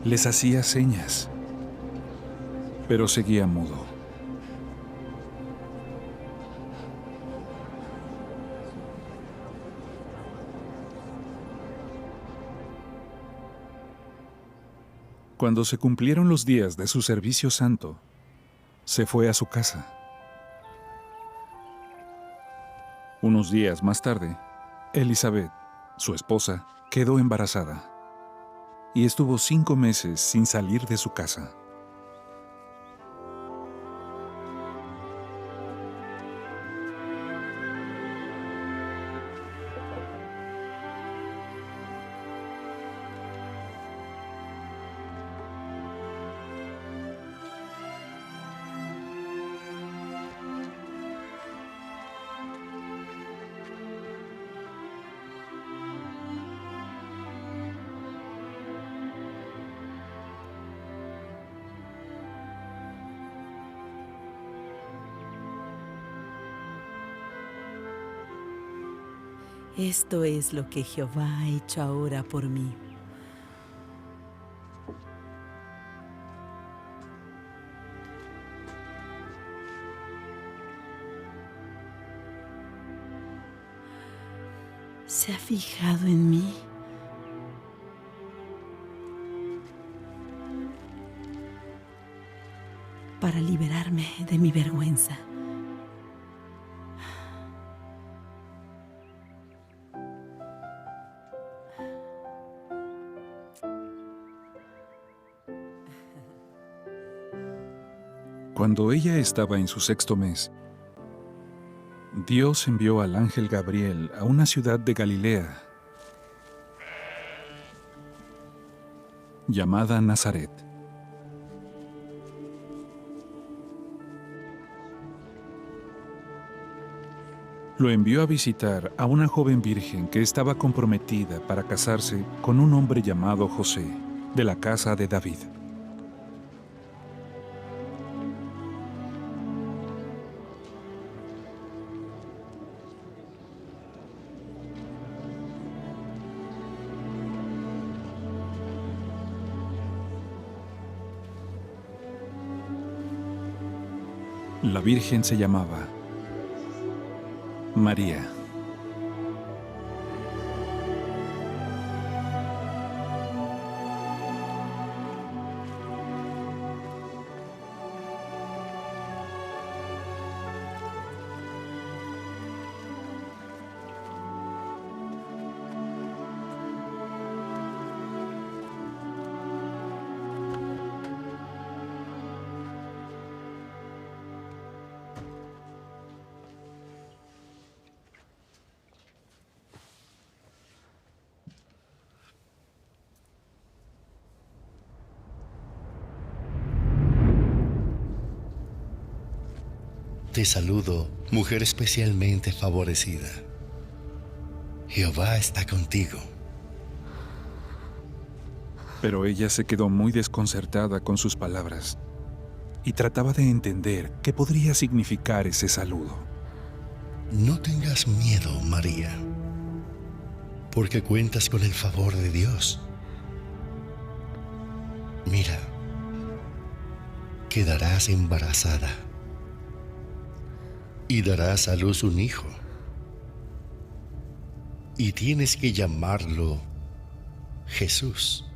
Les hacía señas, pero seguía mudo. Cuando se cumplieron los días de su servicio santo, se fue a su casa. Unos días más tarde, Elizabeth, su esposa, quedó embarazada y estuvo 5 meses sin salir de su casa. Esto es lo que Jehová ha hecho ahora por mí. ¿Se ha fijado en mí? Para liberarme de mi vergüenza. Cuando ella estaba en su 6º mes, Dios envió al ángel Gabriel a una ciudad de Galilea llamada Nazaret. Lo envió a visitar a una joven virgen que estaba comprometida para casarse con un hombre llamado José, de la casa de David. La Virgen se llamaba María. Te saludo, mujer especialmente favorecida. Jehová está contigo. Pero ella se quedó muy desconcertada con sus palabras y trataba de entender qué podría significar ese saludo. No tengas miedo, María, porque cuentas con el favor de Dios. Mira, quedarás embarazada y darás a luz un hijo, y tienes que llamarlo Jesús.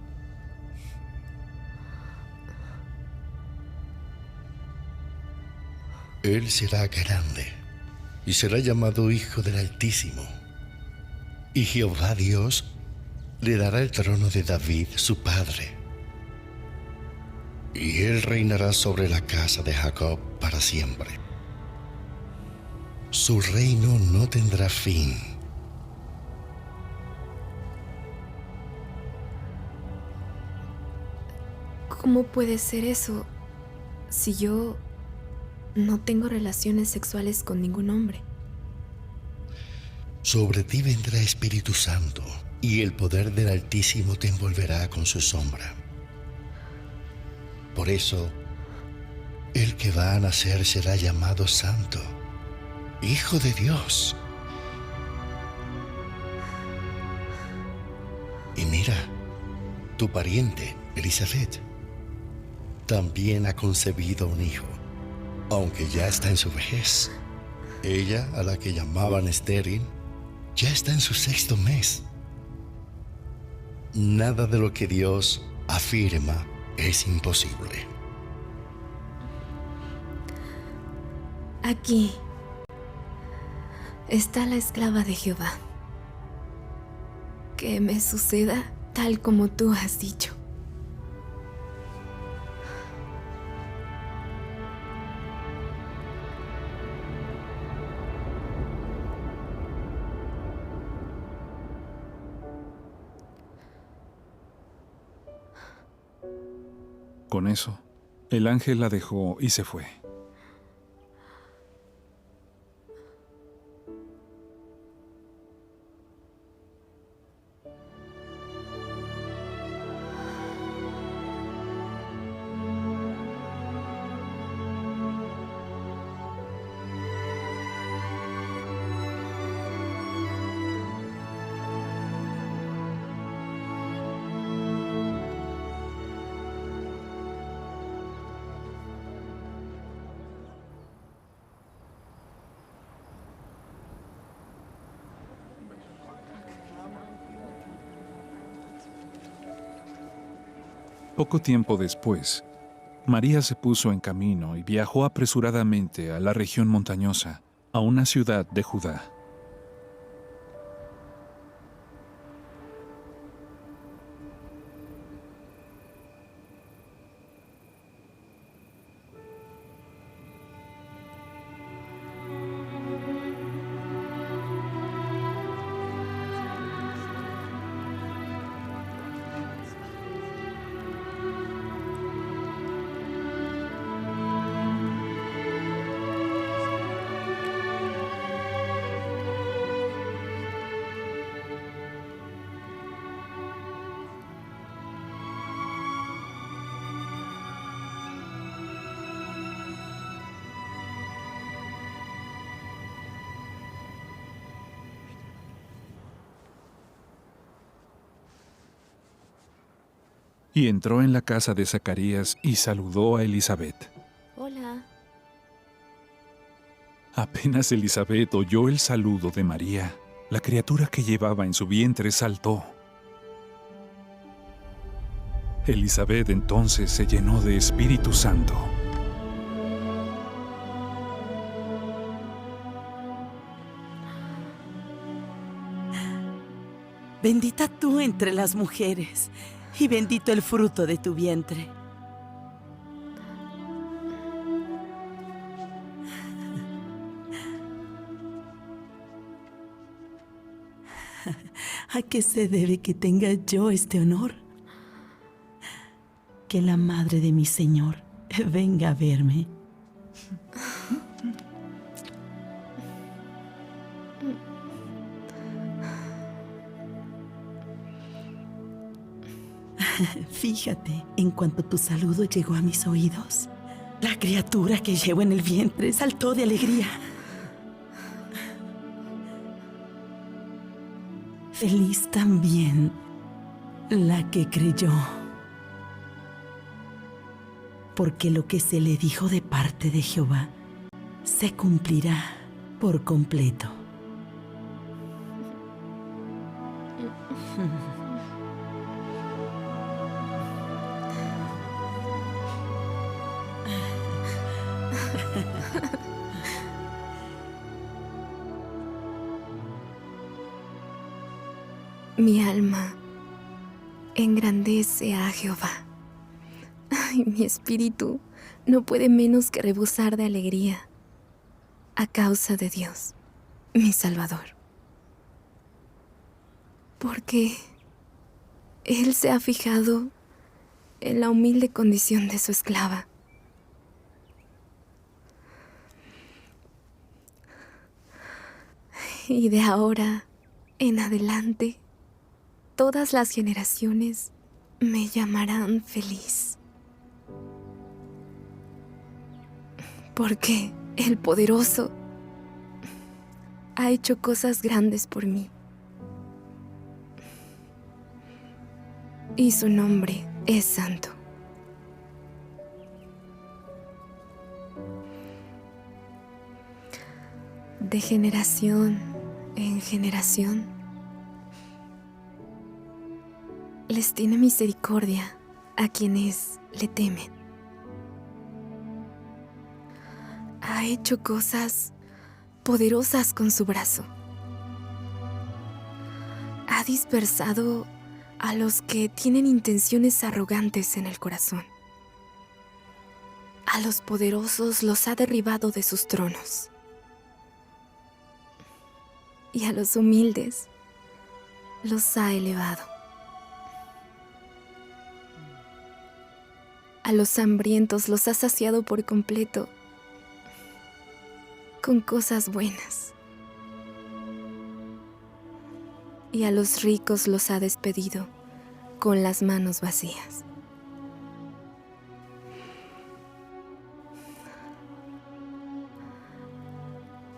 Él será grande y será llamado Hijo del Altísimo. Y Jehová Dios le dará el trono de David, su padre. Y él reinará sobre la casa de Jacob para siempre. Su reino no tendrá fin. ¿Cómo puede ser eso si yo no tengo relaciones sexuales con ningún hombre? Sobre ti vendrá Espíritu Santo, y el poder del Altísimo te envolverá con su sombra. Por eso, el que va a nacer será llamado Santo, Hijo de Dios. Y mira, tu pariente, Elizabeth, también ha concebido un hijo, aunque ya está en su vejez. Ella, a la que llamaban estéril, ya está en su 6º mes. Nada de lo que Dios afirma es imposible. Aquí está la esclava de Jehová. Que me suceda tal como tú has dicho. Con eso, el ángel la dejó y se fue. Poco tiempo después, María se puso en camino y viajó apresuradamente a la región montañosa, a una ciudad de Judá. Y entró en la casa de Zacarías y saludó a Elizabeth. Hola. Apenas Elizabeth oyó el saludo de María, la criatura que llevaba en su vientre saltó. Elizabeth entonces se llenó de Espíritu Santo. Bendita tú entre las mujeres, y bendito el fruto de tu vientre. ¿A qué se debe que tenga yo este honor? Que la madre de mi Señor venga a verme. Fíjate, en cuanto tu saludo llegó a mis oídos, la criatura que llevo en el vientre saltó de alegría. Feliz también la que creyó, porque lo que se le dijo de parte de Jehová se cumplirá por completo. Mi alma engrandece a Jehová. Ay, mi espíritu no puede menos que rebosar de alegría a causa de Dios, mi Salvador. Porque Él se ha fijado en la humilde condición de su esclava. Y de ahora en adelante, todas las generaciones me llamarán feliz. Porque el Poderoso ha hecho cosas grandes por mí. Y su nombre es santo. De generación en generación, les tiene misericordia a quienes le temen. Ha hecho cosas poderosas con su brazo. Ha dispersado a los que tienen intenciones arrogantes en el corazón. A los poderosos los ha derribado de sus tronos. Y a los humildes los ha elevado. A los hambrientos los ha saciado por completo con cosas buenas. Y a los ricos los ha despedido con las manos vacías.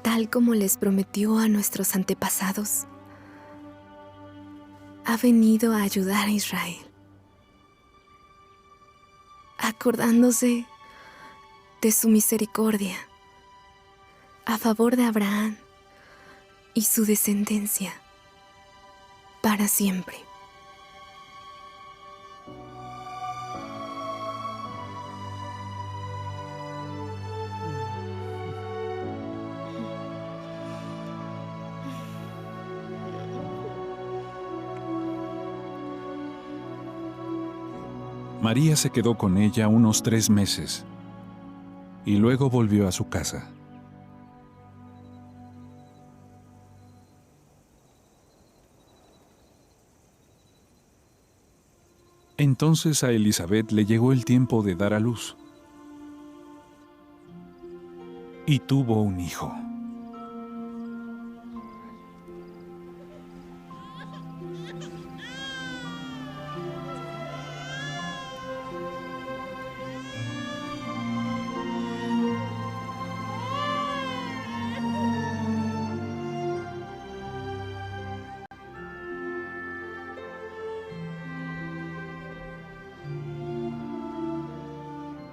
Tal como les prometió a nuestros antepasados, ha venido a ayudar a Israel, acordándose de su misericordia a favor de Abraham y su descendencia para siempre. María se quedó con ella unos 3 meses y luego volvió a su casa. Entonces a Elizabeth le llegó el tiempo de dar a luz y tuvo un hijo.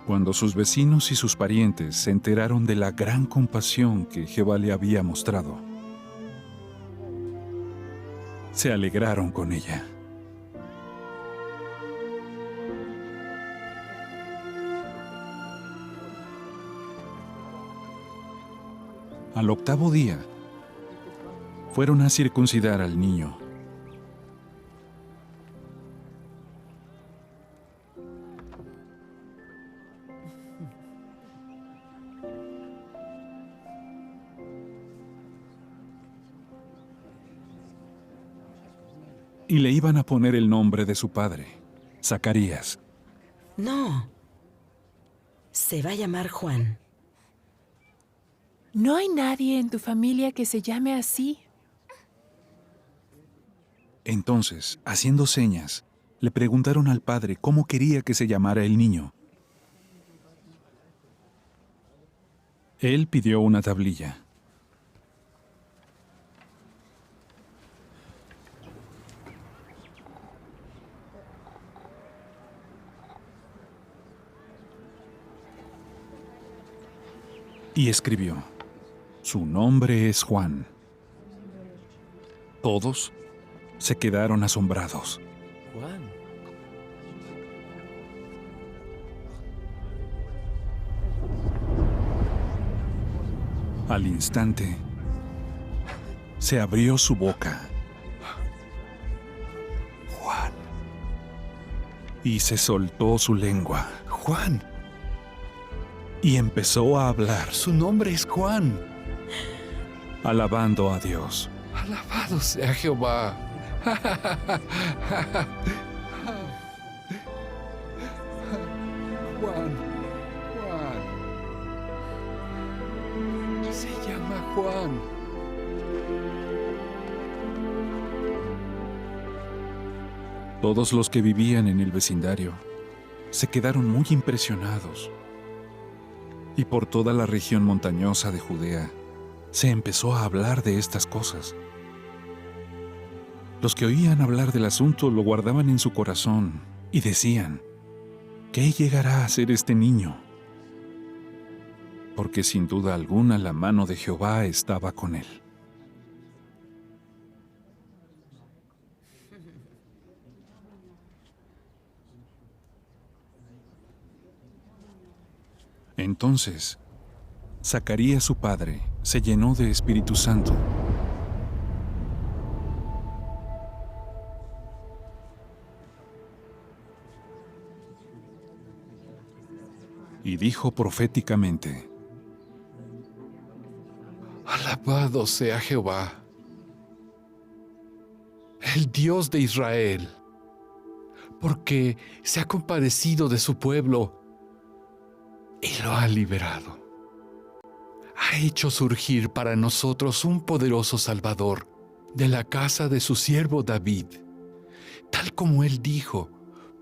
Cuando sus vecinos y sus parientes se enteraron de la gran compasión que Jehová le había mostrado, se alegraron con ella. Al 8º día, fueron a circuncidar al niño. Y le iban a poner el nombre de su padre, Zacarías. No. Se va a llamar Juan. ¿No hay nadie en tu familia que se llame así? Entonces, haciendo señas, le preguntaron al padre cómo quería que se llamara el niño. Él pidió una tablilla. Y escribió: su nombre es Juan. Todos se quedaron asombrados. Juan. Al instante, se abrió su boca Y se soltó su lengua. Juan. Y empezó a hablar. Su nombre es Juan. Alabando a Dios. Alabado sea Jehová. Juan. Se llama Juan. Todos los que vivían en el vecindario se quedaron muy impresionados. Y por toda la región montañosa de Judea se empezó a hablar de estas cosas. Los que oían hablar del asunto lo guardaban en su corazón y decían: ¿qué llegará a ser este niño? Porque sin duda alguna la mano de Jehová estaba con él. Entonces, Zacarías su padre se llenó de Espíritu Santo. Y dijo proféticamente: Alabado sea Jehová, el Dios de Israel, porque se ha compadecido de su pueblo y lo ha liberado. Ha hecho surgir para nosotros un poderoso Salvador de la casa de su siervo David, tal como él dijo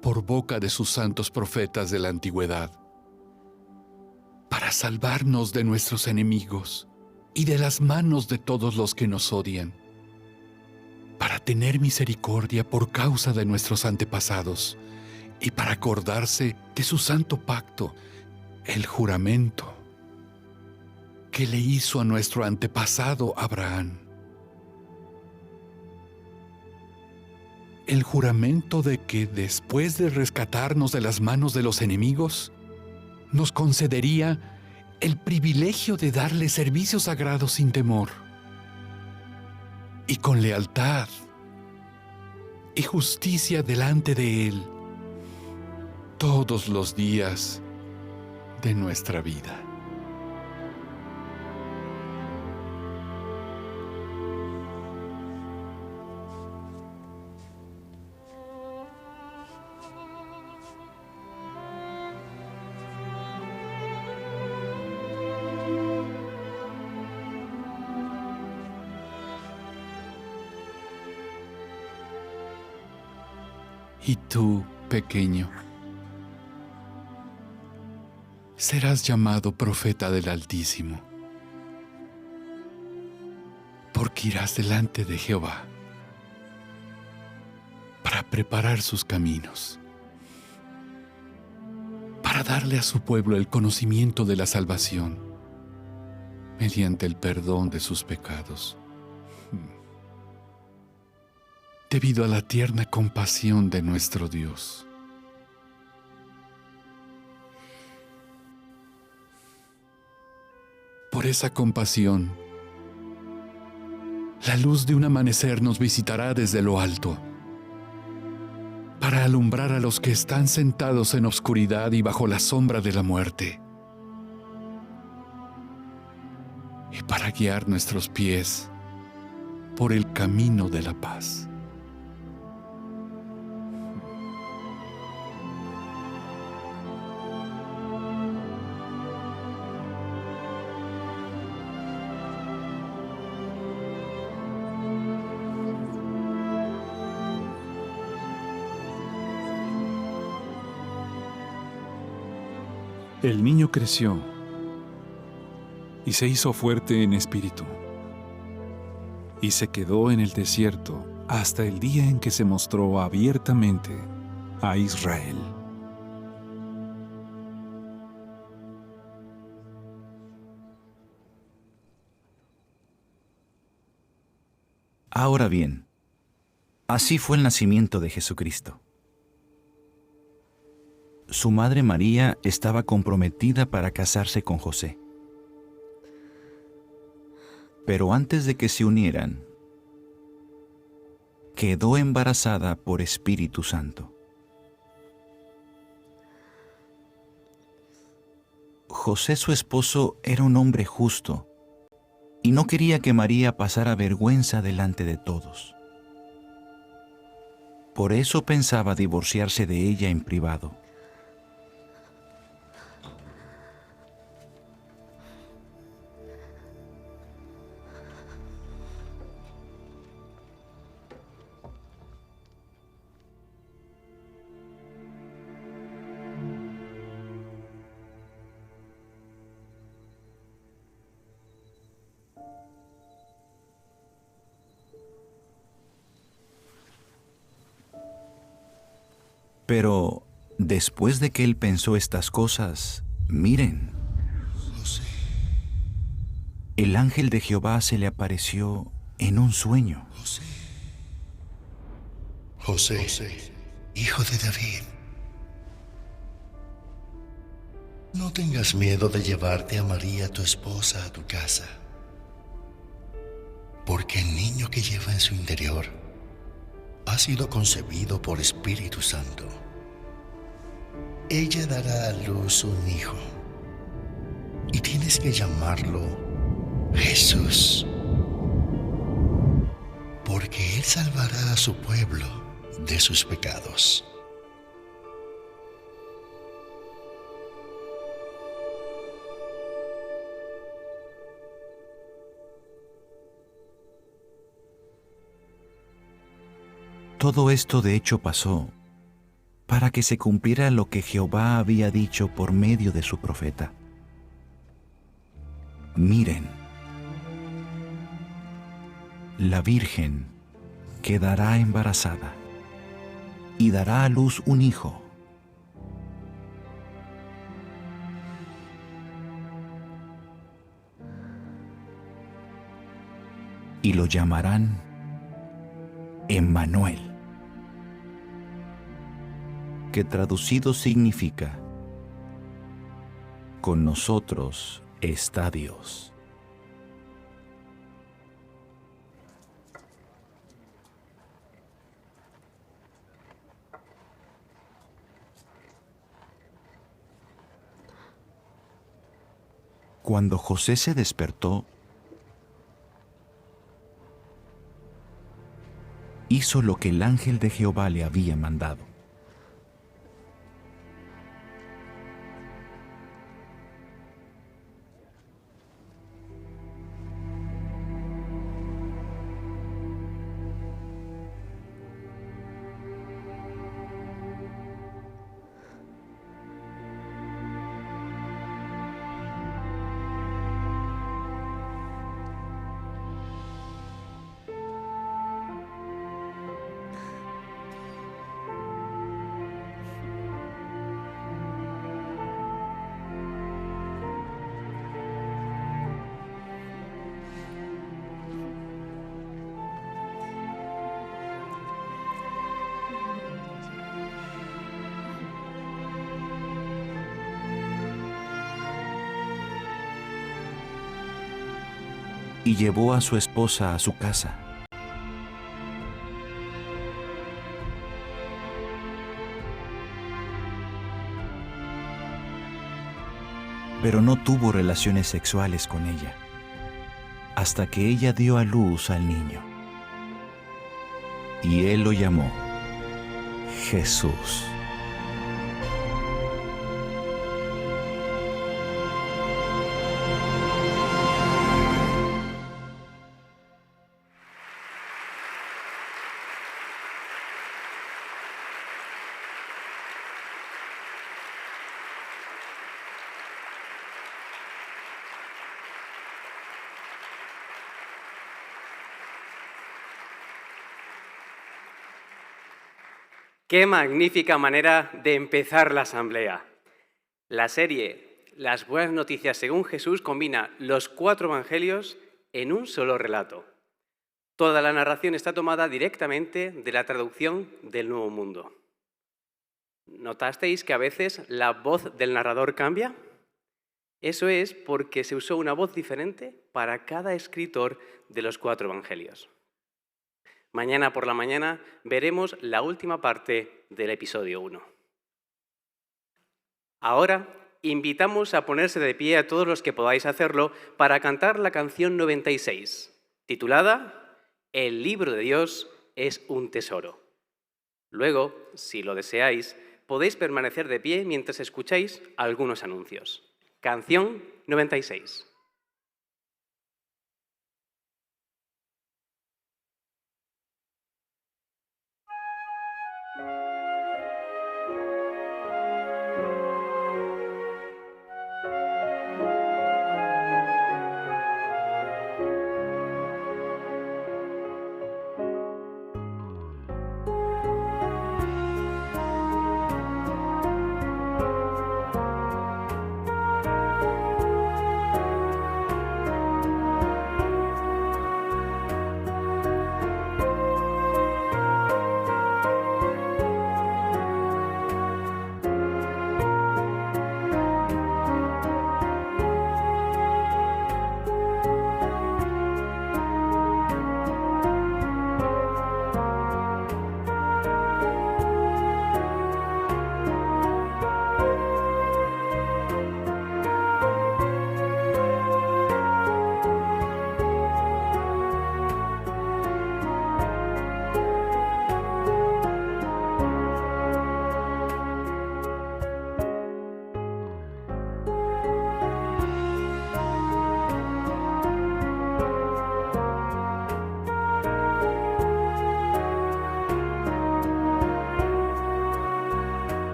por boca de sus santos profetas de la antigüedad, para salvarnos de nuestros enemigos y de las manos de todos los que nos odian, para tener misericordia por causa de nuestros antepasados y para acordarse de su santo pacto, el juramento que le hizo a nuestro antepasado Abraham. El juramento de que después de rescatarnos de las manos de los enemigos, nos concedería el privilegio de darle servicios sagrados sin temor y con lealtad y justicia delante de Él todos los días de nuestra vida. Y tú, pequeño, serás llamado profeta del Altísimo, porque irás delante de Jehová para preparar sus caminos, para darle a su pueblo el conocimiento de la salvación mediante el perdón de sus pecados, debido a la tierna compasión de nuestro Dios. Por esa compasión, la luz de un amanecer nos visitará desde lo alto, para alumbrar a los que están sentados en oscuridad y bajo la sombra de la muerte, y para guiar nuestros pies por el camino de la paz. El niño creció y se hizo fuerte en espíritu, y se quedó en el desierto hasta el día en que se mostró abiertamente a Israel. Ahora bien, así fue el nacimiento de Jesucristo. Su madre María estaba comprometida para casarse con José. Pero antes de que se unieran, quedó embarazada por Espíritu Santo. José, su esposo, era un hombre justo y no quería que María pasara vergüenza delante de todos. Por eso pensaba divorciarse de ella en privado. Pero después de que él pensó estas cosas, miren, el ángel de Jehová se le apareció en un sueño. José, hijo de David, no tengas miedo de llevarte a María, tu esposa, a tu casa, porque el niño que lleva en su interior ha sido concebido por Espíritu Santo. Ella dará a luz un hijo y tienes que llamarlo Jesús, porque él salvará a su pueblo de sus pecados. Todo esto de hecho pasó para que se cumpliera lo que Jehová había dicho por medio de su profeta. Miren, la Virgen quedará embarazada y dará a luz un hijo. Y lo llamarán Emmanuel, que traducido significa, con nosotros está Dios. Cuando José se despertó, hizo lo que el ángel de Jehová le había mandado. Y llevó a su esposa a su casa. Pero no tuvo relaciones sexuales con ella, hasta que ella dio a luz al niño. Y él lo llamó Jesús. ¡Qué magnífica manera de empezar la asamblea! La serie Las Buenas Noticias según Jesús combina los 4 evangelios en un solo relato. Toda la narración está tomada directamente de la traducción del Nuevo Mundo. ¿Notasteis que a veces la voz del narrador cambia? Eso es porque se usó una voz diferente para cada escritor de los 4 evangelios. Mañana por la mañana veremos la última parte del episodio 1. Ahora invitamos a ponerse de pie a todos los que podáis hacerlo para cantar la canción 96, titulada El libro de Dios es un tesoro. Luego, si lo deseáis, podéis permanecer de pie mientras escucháis algunos anuncios. Canción 96.